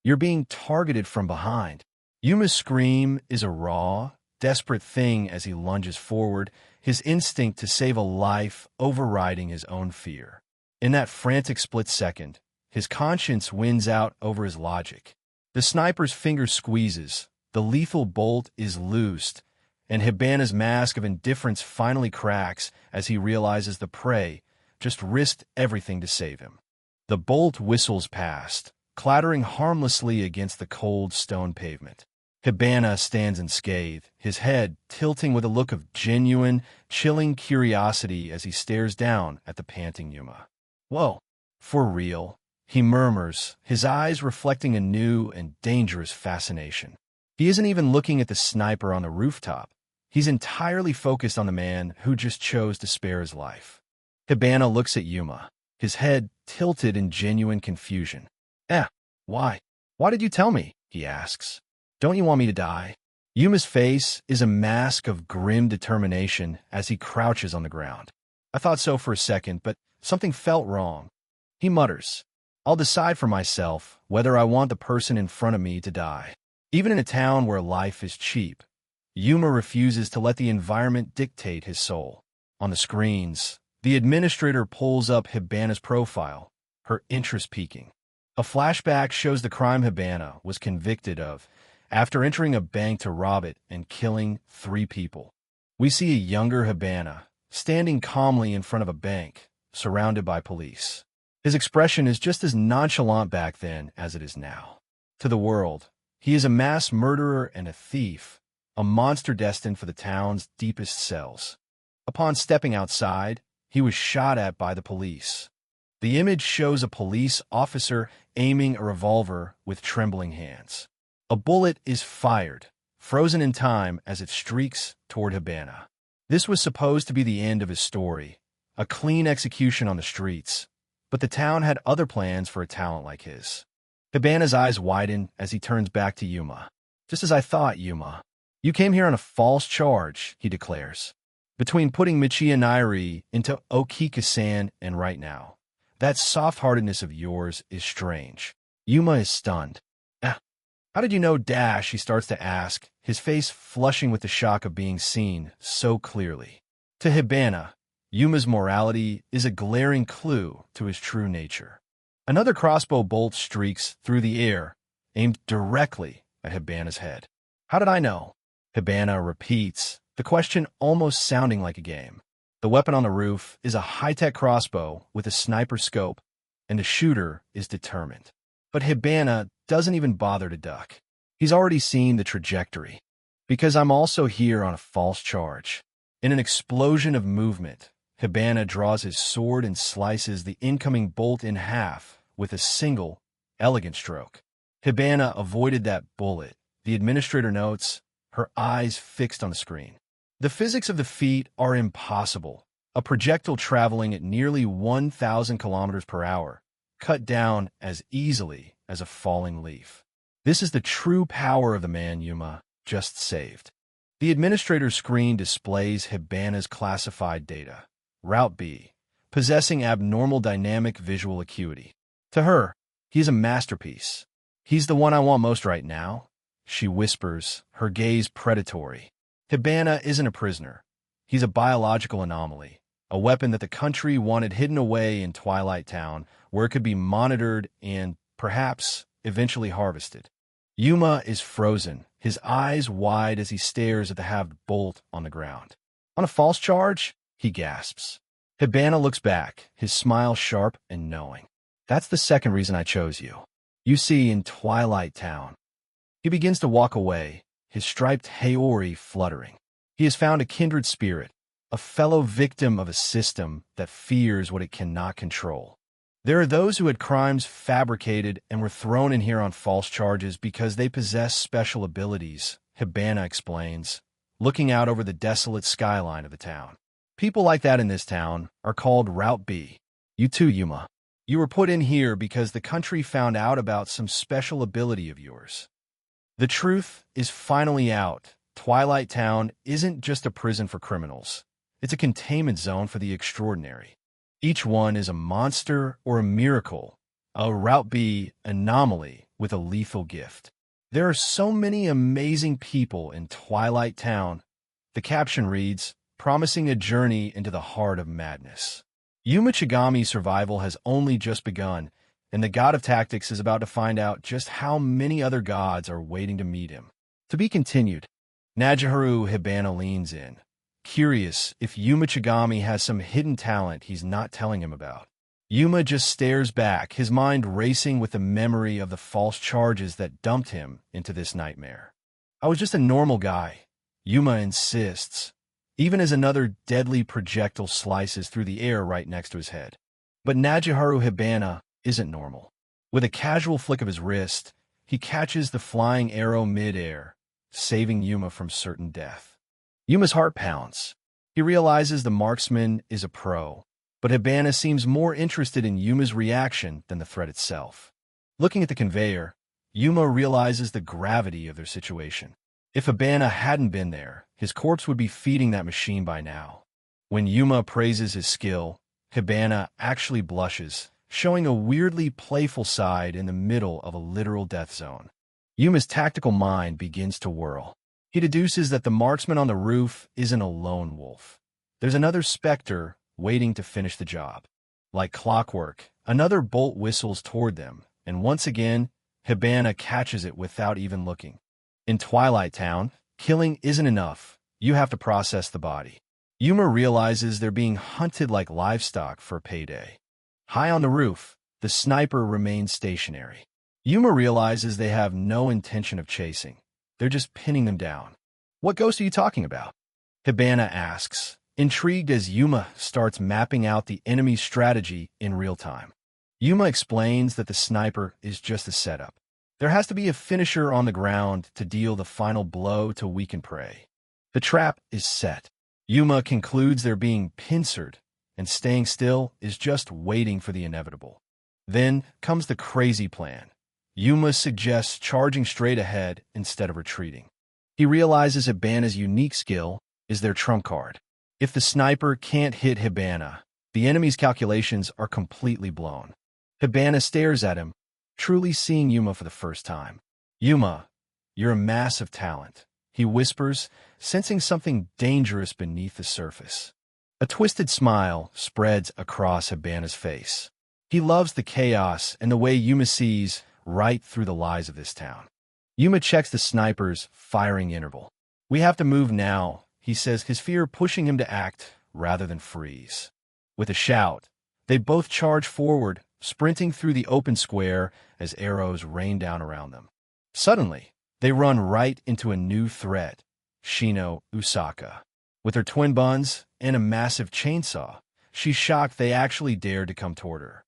You're being targeted from behind. Yuma's scream is a raw, desperate thing as he lunges forward, his instinct to save a life overriding his own fear. In that frantic split second, his conscience wins out over his logic. The sniper's finger squeezes, the lethal bolt is loosed, and Hibana's mask of indifference finally cracks as he realizes the prey just risked everything to save him. The bolt whistles past, clattering harmlessly against the cold stone pavement. Hibana stands unscathed, his head tilting with a look of genuine, chilling curiosity as he stares down at the panting Yuma. "Whoa, for real?" he murmurs, his eyes reflecting a new and dangerous fascination. He isn't even looking at the sniper on the rooftop. He's entirely focused on the man who just chose to spare his life. Hibana looks at Yuma, his head tilted in genuine confusion. Why? Why did you tell me?" he asks. "Don't you want me to die?" Yuma's face is a mask of grim determination as he crouches on the ground. "I thought so for a second, but something felt wrong." He mutters, "I'll decide for myself whether I want the person in front of me to die." Even in a town where life is cheap, Yuma refuses to let the environment dictate his soul. On the screens, the administrator pulls up Hibana's profile, her interest peaking. A flashback shows the crime Hibana was convicted of after entering a bank to rob it and killing 3 people. We see a younger Hibana standing calmly in front of a bank, surrounded by police. His expression is just as nonchalant back then as it is now. To the world, he is a mass murderer and a thief, a monster destined for the town's deepest cells. Upon stepping outside, he was shot at by the police. The image shows a police officer aiming a revolver with trembling hands. A bullet is fired, frozen in time as it streaks toward Hibana. This was supposed to be the end of his story, a clean execution on the streets, but the town had other plans for a talent like his. Hibana's eyes widen as he turns back to Yuma. "Just as I thought, Yuma. You came here on a false charge," he declares. "Between putting Michiya Nyrie into Okikusan and right now, that soft-heartedness of yours is strange." Yuma is stunned. How did you know Dash?" he starts to ask, his face flushing with the shock of being seen so clearly. To Hibana, Yuma's morality is a glaring clue to his true nature. Another crossbow bolt streaks through the air, aimed directly at Hibana's head. "How did I know?" Hibana repeats, the question almost sounding like a game. The weapon on the roof is a high-tech crossbow with a sniper scope, and the shooter is determined. But Hibana doesn't even bother to duck. He's already seen the trajectory. "Because I'm also here on a false charge." In an explosion of movement, Hibana draws his sword and slices the incoming bolt in half with a single, elegant stroke. Hibana avoided that bullet, the administrator notes, her eyes fixed on the screen. The physics of the feat are impossible. A projectile traveling at nearly 1,000 kilometers per hour, cut down as easily as a falling leaf. This is the true power of the man Yuma just saved. The administrator's screen displays Hibana's classified data. Route B, possessing abnormal dynamic visual acuity. To her, he's a masterpiece. He's the one I want most right now, she whispers, her gaze predatory. Hibana isn't a prisoner. He's a biological anomaly, a weapon that the country wanted hidden away in Twilight Town, where it could be monitored and, perhaps, eventually harvested. Yuma is frozen, his eyes wide as he stares at the halved bolt on the ground. On a false charge? He gasps. Hibana looks back, his smile sharp and knowing. That's the second reason I chose you. You see, in Twilight Town. He begins to walk away, his striped haori fluttering. He has found a kindred spirit, a fellow victim of a system that fears what it cannot control. There are those who had crimes fabricated and were thrown in here on false charges because they possess special abilities, Hibana explains, looking out over the desolate skyline of the town. People like that in this town are called Route B. You too, Yuma. You were put in here because the country found out about some special ability of yours. The truth is finally out. Twilight Town isn't just a prison for criminals. It's a containment zone for the extraordinary. Each one is a monster or a miracle, a Route B anomaly with a lethal gift. There are so many amazing people in Twilight Town. The caption reads, promising a journey into the heart of madness. Yuma Chigami's survival has only just begun, and the god of tactics is about to find out just how many other gods are waiting to meet him. To be continued. Najiharu Hibana leans in, curious if Yuma Chigami has some hidden talent he's not telling him about. Yuma just stares back, his mind racing with the memory of the false charges that dumped him into this nightmare. I was just a normal guy, Yuma insists, even as another deadly projectile slices through the air right next to his head. But Najiharu Hibana isn't normal. With a casual flick of his wrist, he catches the flying arrow mid-air, saving Yuma from certain death. Yuma's heart pounds. He realizes the marksman is a pro, but Hibana seems more interested in Yuma's reaction than the threat itself. Looking at the conveyor, Yuma realizes the gravity of their situation. If Hibana hadn't been there, his corpse would be feeding that machine by now. When Yuma praises his skill, Hibana actually blushes, showing a weirdly playful side in the middle of a literal death zone. Yuma's tactical mind begins to whirl. He deduces that the marksman on the roof isn't a lone wolf. There's another specter waiting to finish the job. Like clockwork, another bolt whistles toward them, and once again, Hibana catches it without even looking. In Twilight Town, killing isn't enough. You have to process the body. Yuma realizes they're being hunted like livestock for payday. High on the roof, the sniper remains stationary. Yuma realizes they have no intention of chasing. They're just pinning them down. What ghost are you talking about? Hibana asks, intrigued as Yuma starts mapping out the enemy's strategy in real time. Yuma explains that the sniper is just a setup. There has to be a finisher on the ground to deal the final blow to weaken prey. The trap is set. Yuma concludes they're being pincered, and staying still is just waiting for the inevitable. Then comes the crazy plan. Yuma suggests charging straight ahead instead of retreating. He realizes Hibana's unique skill is their trump card. If the sniper can't hit Hibana, the enemy's calculations are completely blown. Hibana stares at him, truly seeing Yuma for the first time. Yuma, you're a massive talent, he whispers, sensing something dangerous beneath the surface. A twisted smile spreads across Hibana's face. He loves the chaos and the way Yuma sees right through the lies of this town. Yuma checks the sniper's firing interval. We have to move now, he says, his fear pushing him to act rather than freeze. With a shout, they both charge forward, sprinting through the open square as arrows rain down around them. Suddenly, they run right into a new threat, Shino Usaka. With her twin buns and a massive chainsaw, she's shocked they actually dared to come toward her.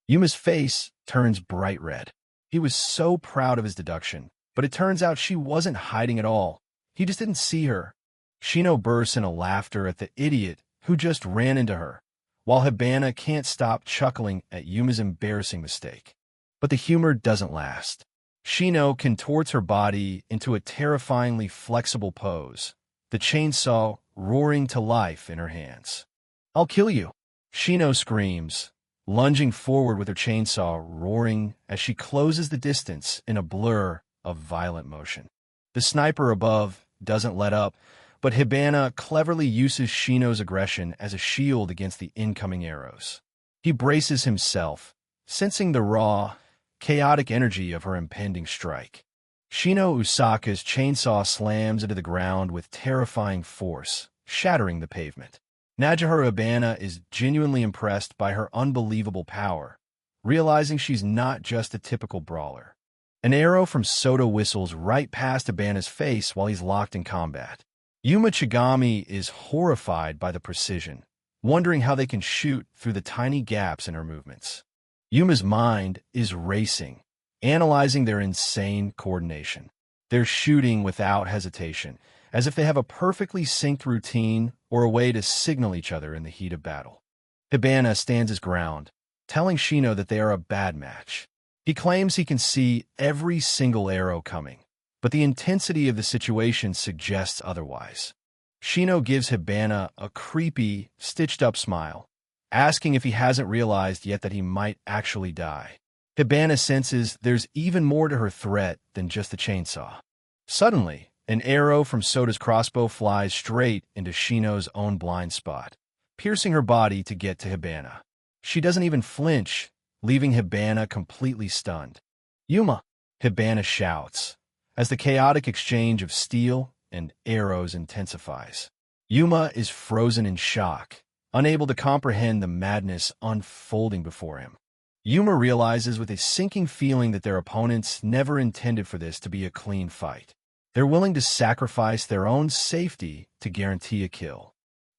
Yuma's face turns bright red. He was so proud of his deduction, but it turns out she wasn't hiding at all. He just didn't see her. Shino bursts into laughter at the idiot who just ran into her, while Hibana can't stop chuckling at Yuma's embarrassing mistake. But the humor doesn't last. Shino contorts her body into a terrifyingly flexible pose, the chainsaw roaring to life in her hands. I'll kill you. Shino screams, lunging forward with her chainsaw roaring as she closes the distance in a blur of violent motion. The sniper above doesn't let up, but Hibana cleverly uses Shino's aggression as a shield against the incoming arrows. He braces himself, sensing the raw, chaotic energy of her impending strike. Shino Usaka's chainsaw slams into the ground with terrifying force, shattering the pavement. Najihiro Hibana is genuinely impressed by her unbelievable power, realizing she's not just a typical brawler. An arrow from Soda whistles right past Hibana's face while he's locked in combat. Yuma is horrified by the precision, wondering how they can shoot through the tiny gaps in her movements. Yuma's mind is racing, analyzing their insane coordination. They're shooting without hesitation, as if they have a perfectly synced routine or a way to signal each other in the heat of battle. Hibana stands his ground, telling Shino that they are a bad match. He claims he can see every single arrow coming, but the intensity of the situation suggests otherwise. Shino gives Hibana a creepy, stitched-up smile, asking if he hasn't realized yet that he might actually die. Hibana senses there's even more to her threat than just the chainsaw. Suddenly, an arrow from Soda's crossbow flies straight into Shino's own blind spot, piercing her body to get to Hibana. She doesn't even flinch, leaving Hibana completely stunned. "Yuma!" Hibana shouts, as the chaotic exchange of steel and arrows intensifies. Yuma is frozen in shock, unable to comprehend the madness unfolding before him. Yuma realizes with a sinking feeling that their opponents never intended for this to be a clean fight. They're willing to sacrifice their own safety to guarantee a kill.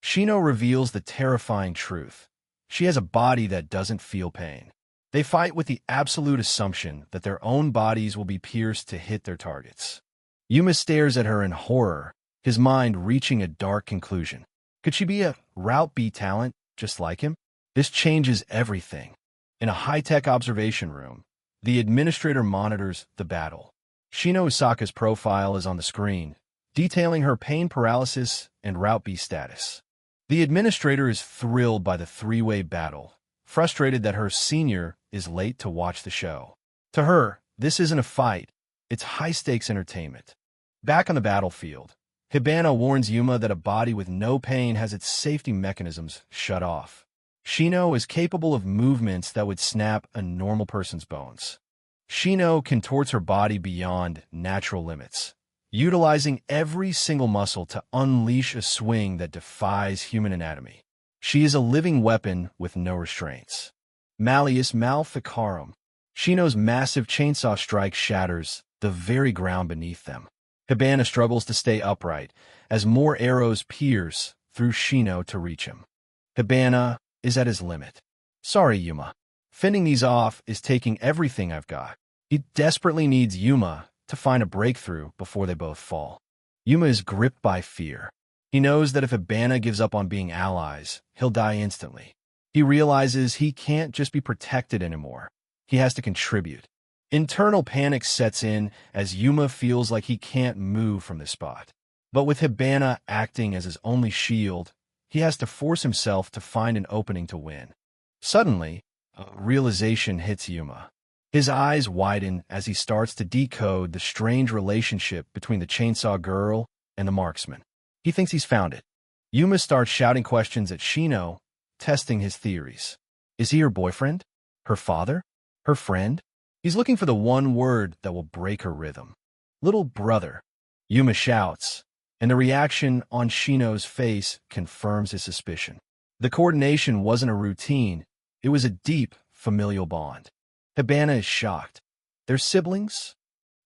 Shino reveals the terrifying truth. She has a body that doesn't feel pain. They fight with the absolute assumption that their own bodies will be pierced to hit their targets. Yuma stares at her in horror, his mind reaching a dark conclusion. Could she be a Route B talent just like him? This changes everything. In a high-tech observation room, the administrator monitors the battle. Shino Usaka's profile is on the screen, detailing her pain paralysis and Route B status. The administrator is thrilled by the three-way battle, frustrated that her senior is late to watch the show. To her, this isn't a fight, it's high-stakes entertainment. Back on the battlefield, Hibana warns Yuma that a body with no pain has its safety mechanisms shut off. Shino is capable of movements that would snap a normal person's bones. Shino contorts her body beyond natural limits, utilizing every single muscle to unleash a swing that defies human anatomy. She is a living weapon with no restraints. Malleus Maleficarum. Shino's massive chainsaw strike shatters the very ground beneath them. Hibana struggles to stay upright as more arrows pierce through Shino to reach him. Hibana is at his limit. "Sorry, Yuma. Fending these off is taking everything I've got." He desperately needs Yuma to find a breakthrough before they both fall. Yuma is gripped by fear. He knows that if Hibana gives up on being allies, he'll die instantly. He realizes he can't just be protected anymore. He has to contribute. Internal panic sets in as Yuma feels like he can't move from this spot. But with Hibana acting as his only shield, he has to force himself to find an opening to win. Suddenly, a realization hits Yuma. His eyes widen as he starts to decode the strange relationship between the chainsaw girl and the marksman. He thinks he's found it. Yuma starts shouting questions at Shino, testing his theories. Is he her boyfriend? Her father? Her friend? He's looking for the one word that will break her rhythm. "Little brother." Yuma shouts, and the reaction on Shino's face confirms his suspicion. The coordination wasn't a routine, it was a deep, familial bond. Hibana is shocked. They're siblings?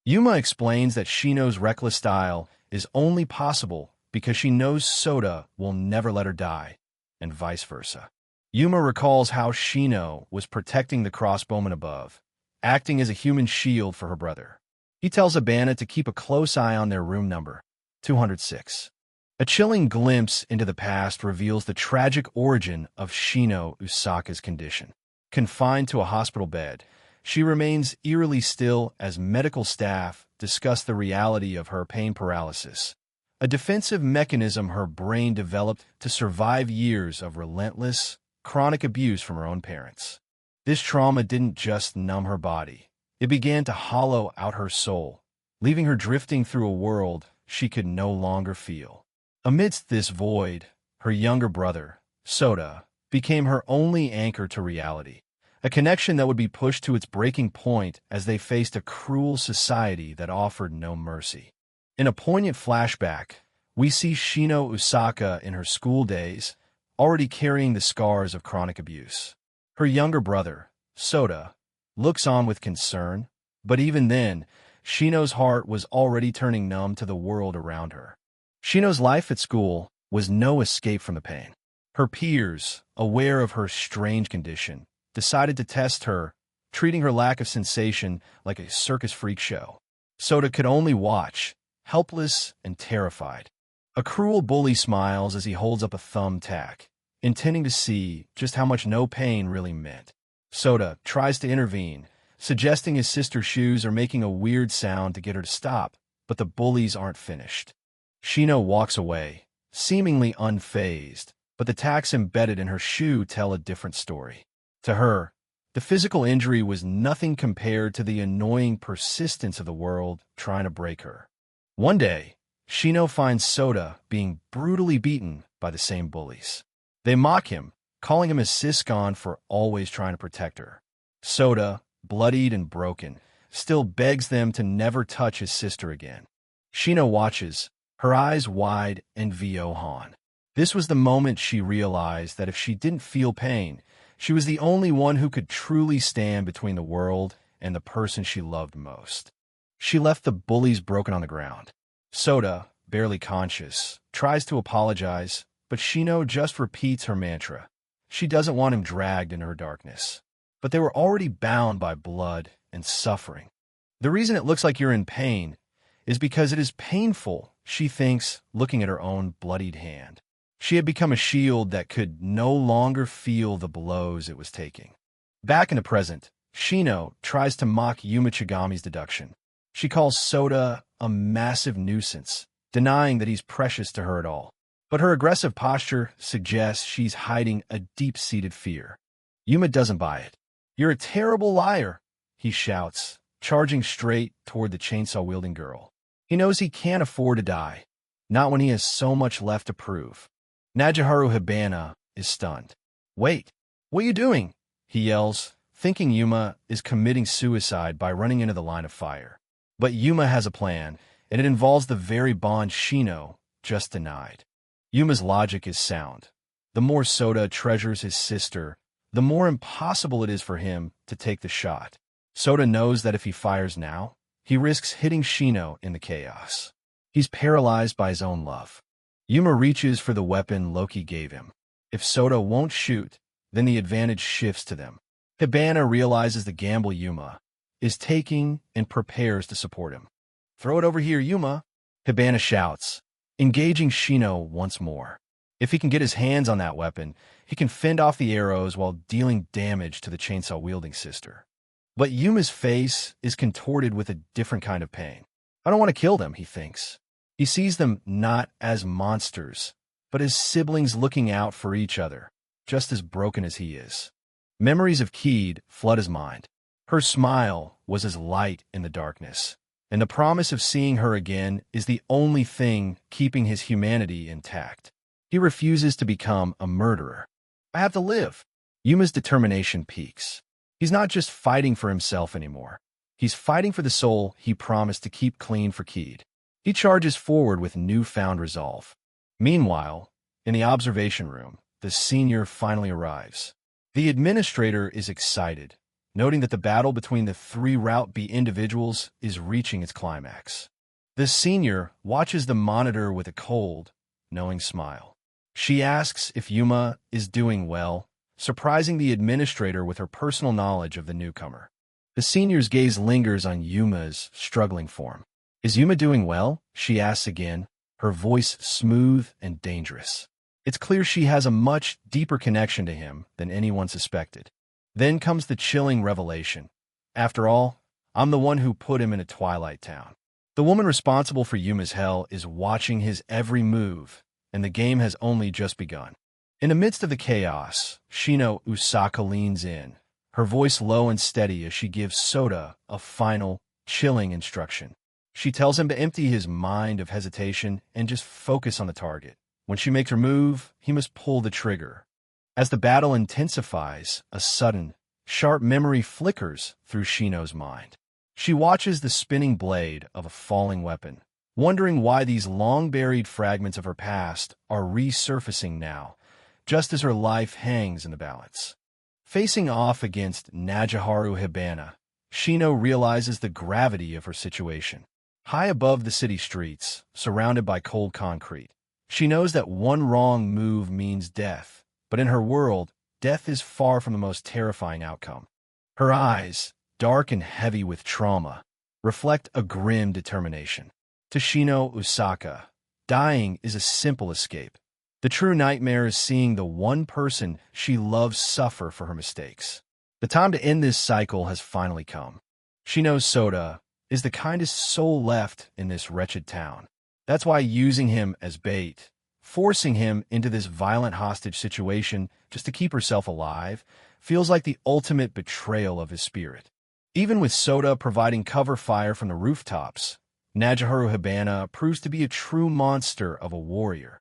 Yuma explains that Shino's reckless style is only possible because she knows Soda will never let her die, and vice versa. Yuma recalls how Shino was protecting the crossbowman above, acting as a human shield for her brother. He tells Hibana to keep a close eye on their room number, 206. A chilling glimpse into the past reveals the tragic origin of Shino Usaka's condition. Confined to a hospital bed, she remains eerily still as medical staff discuss the reality of her pain paralysis, a defensive mechanism her brain developed to survive years of relentless, chronic abuse from her own parents. This trauma didn't just numb her body. It began to hollow out her soul, leaving her drifting through a world she could no longer feel. Amidst this void, her younger brother, Sota, became her only anchor to reality, a connection that would be pushed to its breaking point as they faced a cruel society that offered no mercy. In a poignant flashback, we see Shino Usaka in her school days, already carrying the scars of chronic abuse. Her younger brother, Sota, looks on with concern, but even then, Shino's heart was already turning numb to the world around her. Shino's life at school was no escape from the pain. Her peers, aware of her strange condition, decided to test her, treating her lack of sensation like a circus freak show. Sota could only watch, helpless and terrified. A cruel bully smiles as he holds up a thumbtack, intending to see just how much no pain really meant. Sota tries to intervene, suggesting his sister's shoes are making a weird sound to get her to stop, but the bullies aren't finished. Shino walks away, seemingly unfazed, but the tacks embedded in her shoe tell a different story. To her, the physical injury was nothing compared to the annoying persistence of the world trying to break her. One day, Shino finds Sota being brutally beaten by the same bullies. They mock him, calling him a siscon for always trying to protect her. Sota, bloodied and broken, still begs them to never touch his sister again. Shino watches, her eyes wide and Viohan. This was the moment she realized that if she didn't feel pain, she was the only one who could truly stand between the world and the person she loved most. She left the bullies broken on the ground. Sota, barely conscious, tries to apologize, but Shino just repeats her mantra. She doesn't want him dragged into her darkness. But they were already bound by blood and suffering. The reason it looks like you're in pain is because it is painful, she thinks, looking at her own bloodied hand. She had become a shield that could no longer feel the blows it was taking. Back in the present, Shino tries to mock Yuma Chigami's deduction. She calls Sota a massive nuisance, denying that he's precious to her at all. But her aggressive posture suggests she's hiding a deep-seated fear. Yuma doesn't buy it. "You're a terrible liar," he shouts, charging straight toward the chainsaw-wielding girl. He knows he can't afford to die, not when he has so much left to prove. Najiharu Hibana is stunned. "Wait, what are you doing?" he yells, thinking Yuma is committing suicide by running into the line of fire. But Yuma has a plan, and it involves the very bond Shino just denied. Yuma's logic is sound. The more Sota treasures his sister, the more impossible it is for him to take the shot. Sota knows that if he fires now, he risks hitting Shino in the chaos. He's paralyzed by his own love. Yuma reaches for the weapon Loki gave him. If Sota won't shoot, then the advantage shifts to them. Hibana realizes the gamble Yuma is taking and prepares to support him. "Throw it over here, Yuma," Hibana shouts, engaging Shino once more. If he can get his hands on that weapon, he can fend off the arrows while dealing damage to the chainsaw-wielding sister. But Yuma's face is contorted with a different kind of pain. "I don't want to kill them," he thinks. He sees them not as monsters, but as siblings looking out for each other, just as broken as he is. Memories of Keed flood his mind. Her smile was as light in the darkness, and the promise of seeing her again is the only thing keeping his humanity intact. He refuses to become a murderer. "I have to live." Yuma's determination peaks. He's not just fighting for himself anymore. He's fighting for the soul he promised to keep clean for Keed. He charges forward with newfound resolve. Meanwhile, in the observation room, the senior finally arrives. The administrator is excited, noting that the battle between the three Route B individuals is reaching its climax. The senior watches the monitor with a cold, knowing smile. She asks if Yuma is doing well, surprising the administrator with her personal knowledge of the newcomer. The senior's gaze lingers on Yuma's struggling form. "Is Yuma doing well?" she asks again, her voice smooth and dangerous. It's clear she has a much deeper connection to him than anyone suspected. Then comes the chilling revelation. "After all, I'm the one who put him in a Twilight Town." The woman responsible for Yuma's hell is watching his every move, and the game has only just begun. In the midst of the chaos, Shino Usaka leans in, her voice low and steady as she gives Sota a final, chilling instruction. She tells him to empty his mind of hesitation and just focus on the target. When she makes her move, he must pull the trigger. As the battle intensifies, a sudden, sharp memory flickers through Shino's mind. She watches the spinning blade of a falling weapon, wondering why these long-buried fragments of her past are resurfacing now, just as her life hangs in the balance. Facing off against Najiharu Hibana, Shino realizes the gravity of her situation. High above the city streets, surrounded by cold concrete, she knows that one wrong move means death, but in her world, death is far from the most terrifying outcome. Her eyes, dark and heavy with trauma, reflect a grim determination. To Shino Usaka, dying is a simple escape. The true nightmare is seeing the one person she loves suffer for her mistakes. The time to end this cycle has finally come. She knows Sota is the kindest soul left in this wretched town. That's why using him as bait, forcing him into this violent hostage situation just to keep herself alive, feels like the ultimate betrayal of his spirit. Even with Sota providing cover fire from the rooftops, Najiharu Hibana proves to be a true monster of a warrior,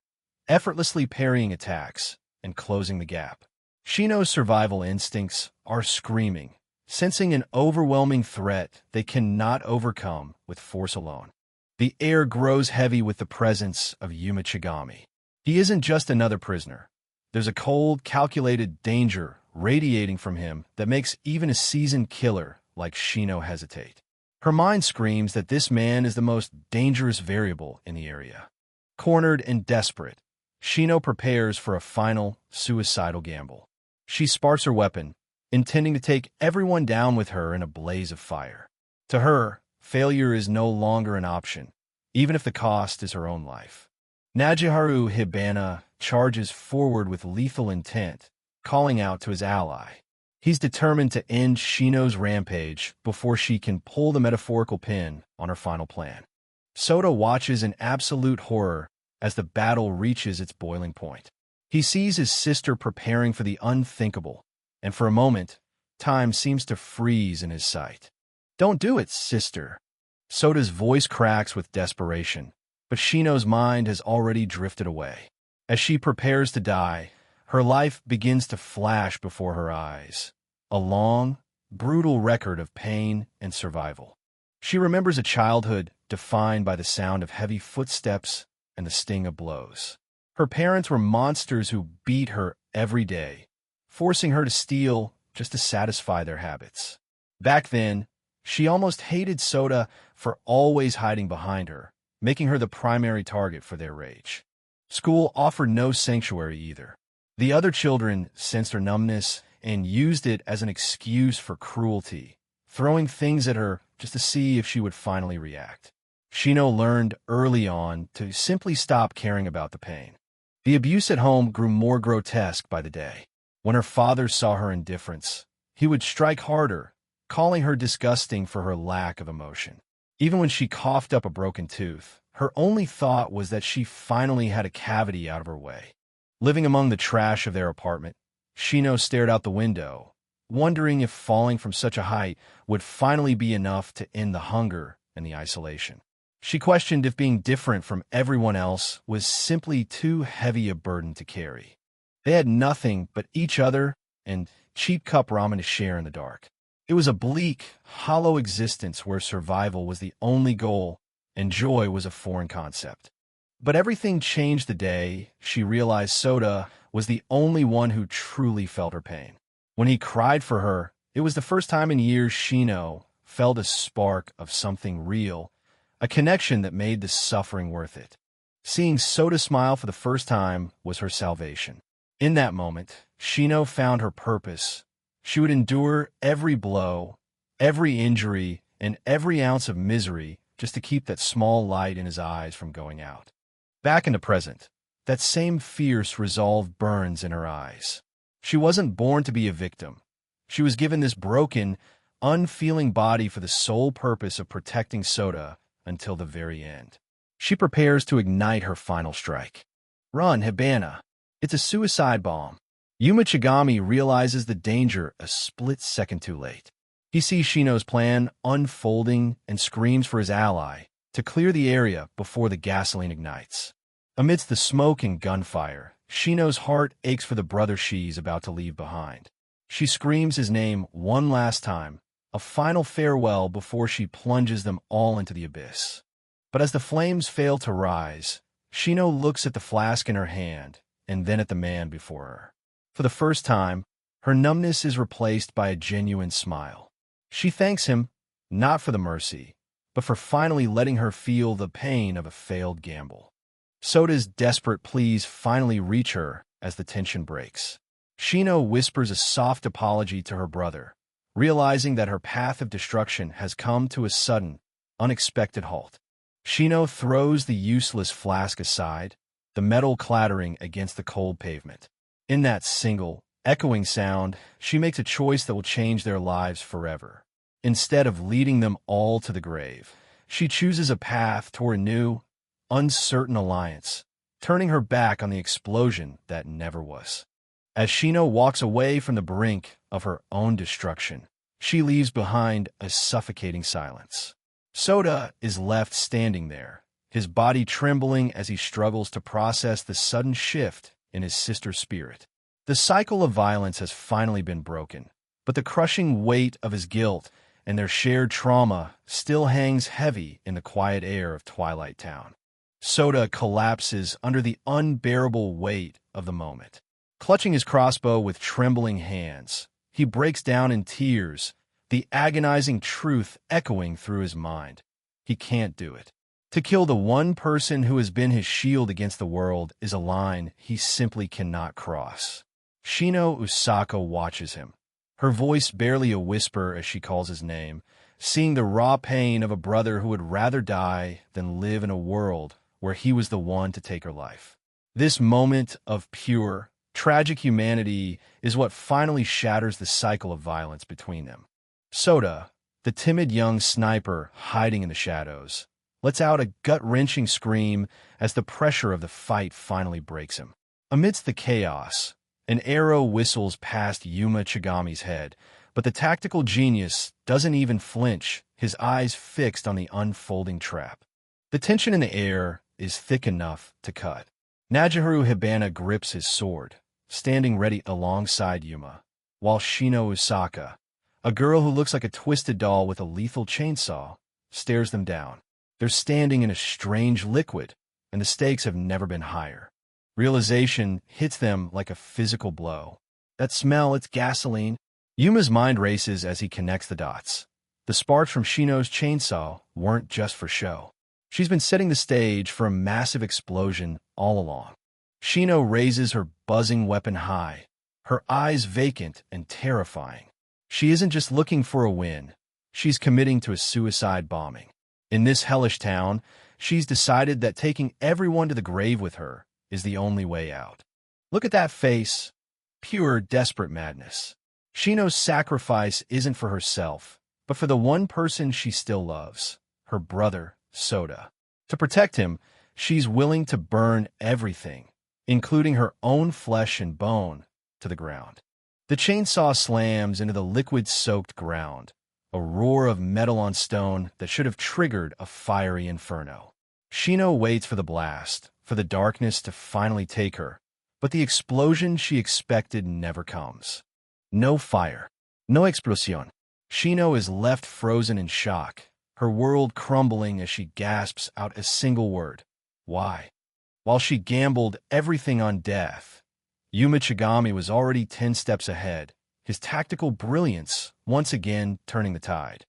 effortlessly parrying attacks and closing the gap. Shino's survival instincts are screaming, sensing an overwhelming threat they cannot overcome with force alone. The air grows heavy with the presence of Yuma Chigami. He isn't just another prisoner. There's a cold, calculated danger radiating from him that makes even a seasoned killer like Shino hesitate. Her mind screams that this man is the most dangerous variable in the area. Cornered and desperate, Shino prepares for a final, suicidal gamble. She sparks her weapon, intending to take everyone down with her in a blaze of fire. To her, failure is no longer an option, even if the cost is her own life. Najiharu Hibana charges forward with lethal intent, calling out to his ally. He's determined to end Shino's rampage before she can pull the metaphorical pin on her final plan. Sota watches in absolute horror as the battle reaches its boiling point. He sees his sister preparing for the unthinkable, and for a moment, time seems to freeze in his sight. "Don't do it, sister." Sota's voice cracks with desperation, but Shino's mind has already drifted away. As she prepares to die, her life begins to flash before her eyes, a long, brutal record of pain and survival. She remembers a childhood defined by the sound of heavy footsteps and the sting of blows. Her parents were monsters who beat her every day, forcing her to steal just to satisfy their habits. Back then, she almost hated Sota for always hiding behind her, making her the primary target for their rage. School offered no sanctuary either. The other children sensed her numbness and used it as an excuse for cruelty, throwing things at her just to see if she would finally react. Shino learned early on to simply stop caring about the pain. The abuse at home grew more grotesque by the day. When her father saw her indifference, he would strike harder, calling her disgusting for her lack of emotion. Even when she coughed up a broken tooth, her only thought was that she finally had a cavity out of her way. Living among the trash of their apartment, Shino stared out the window, wondering if falling from such a height would finally be enough to end the hunger and the isolation. She questioned if being different from everyone else was simply too heavy a burden to carry. They had nothing but each other and cheap cup ramen to share in the dark. It was a bleak, hollow existence where survival was the only goal and joy was a foreign concept. But everything changed the day she realized Sota was the only one who truly felt her pain. When he cried for her, it was the first time in years Shino felt a spark of something real, a connection that made the suffering worth it. Seeing Sota smile for the first time was her salvation. In that moment, Shino found her purpose. She would endure every blow, every injury, and every ounce of misery just to keep that small light in his eyes from going out. Back in the present, that same fierce resolve burns in her eyes. She wasn't born to be a victim. She was given this broken, unfeeling body for the sole purpose of protecting Sota until the very end. She prepares to ignite her final strike. Run, Hibana. It's a suicide bomb. Yuma realizes the danger a split second too late. He sees Shino's plan unfolding and screams for his ally to clear the area before the gasoline ignites. Amidst the smoke and gunfire, Shino's heart aches for the brother she's about to leave behind. She screams his name one last time, a final farewell before she plunges them all into the abyss. But as the flames fail to rise, Shino looks at the flask in her hand and then at the man before her. For the first time, her numbness is replaced by a genuine smile. She thanks him, not for the mercy, but for finally letting her feel the pain of a failed gamble. Soda's desperate pleas finally reach her as the tension breaks. Shino whispers a soft apology to her brother, realizing that her path of destruction has come to a sudden, unexpected halt. Shino throws the useless flask aside, the metal clattering against the cold pavement. In that single, echoing sound, she makes a choice that will change their lives forever. Instead of leading them all to the grave, she chooses a path toward a new, uncertain alliance, turning her back on the explosion that never was. As Shino walks away from the brink of her own destruction, she leaves behind a suffocating silence. Soda is left standing there, his body trembling as he struggles to process the sudden shift in his sister's spirit. The cycle of violence has finally been broken, but the crushing weight of his guilt and their shared trauma still hangs heavy in the quiet air of Twilight Town. Soda collapses under the unbearable weight of the moment. Clutching his crossbow with trembling hands, he breaks down in tears, the agonizing truth echoing through his mind. He can't do it. To kill the one person who has been his shield against the world is a line he simply cannot cross. Shino Usaka watches him, her voice barely a whisper as she calls his name, seeing the raw pain of a brother who would rather die than live in a world where he was the one to take her life. This moment of pure, tragic humanity is what finally shatters the cycle of violence between them. Soda, the timid young sniper hiding in the shadows, lets out a gut-wrenching scream as the pressure of the fight finally breaks him. Amidst the chaos, an arrow whistles past Yuma head, but the tactical genius doesn't even flinch, his eyes fixed on the unfolding trap. The tension in the air is thick enough to cut. Hibana grips his sword, standing ready alongside Yuma, while Shino Usaka, a girl who looks like a twisted doll with a lethal chainsaw, stares them down. They're standing in a strange liquid, and the stakes have never been higher. Realization hits them like a physical blow. That smell, it's gasoline. Yuma's mind races as he connects the dots. The sparks from Shino's chainsaw weren't just for show. She's been setting the stage for a massive explosion all along. Shino raises her buzzing weapon high, her eyes vacant and terrifying. She isn't just looking for a win. She's committing to a suicide bombing. In this hellish town, she's decided that taking everyone to the grave with her is the only way out. Look at that face. Pure, desperate madness. Shino's sacrifice isn't for herself, but for the one person she still loves, her brother, Soda. To protect him, she's willing to burn everything, including her own flesh and bone, to the ground. The chainsaw slams into the liquid-soaked ground, a roar of metal on stone that should have triggered a fiery inferno. Shino waits for the blast, for the darkness to finally take her, but the explosion she expected never comes. No fire. No explosion. Shino is left frozen in shock, her world crumbling as she gasps out a single word. Why? While she gambled everything on death, Yuma was already 10 steps ahead, his tactical brilliance once again turning the tide.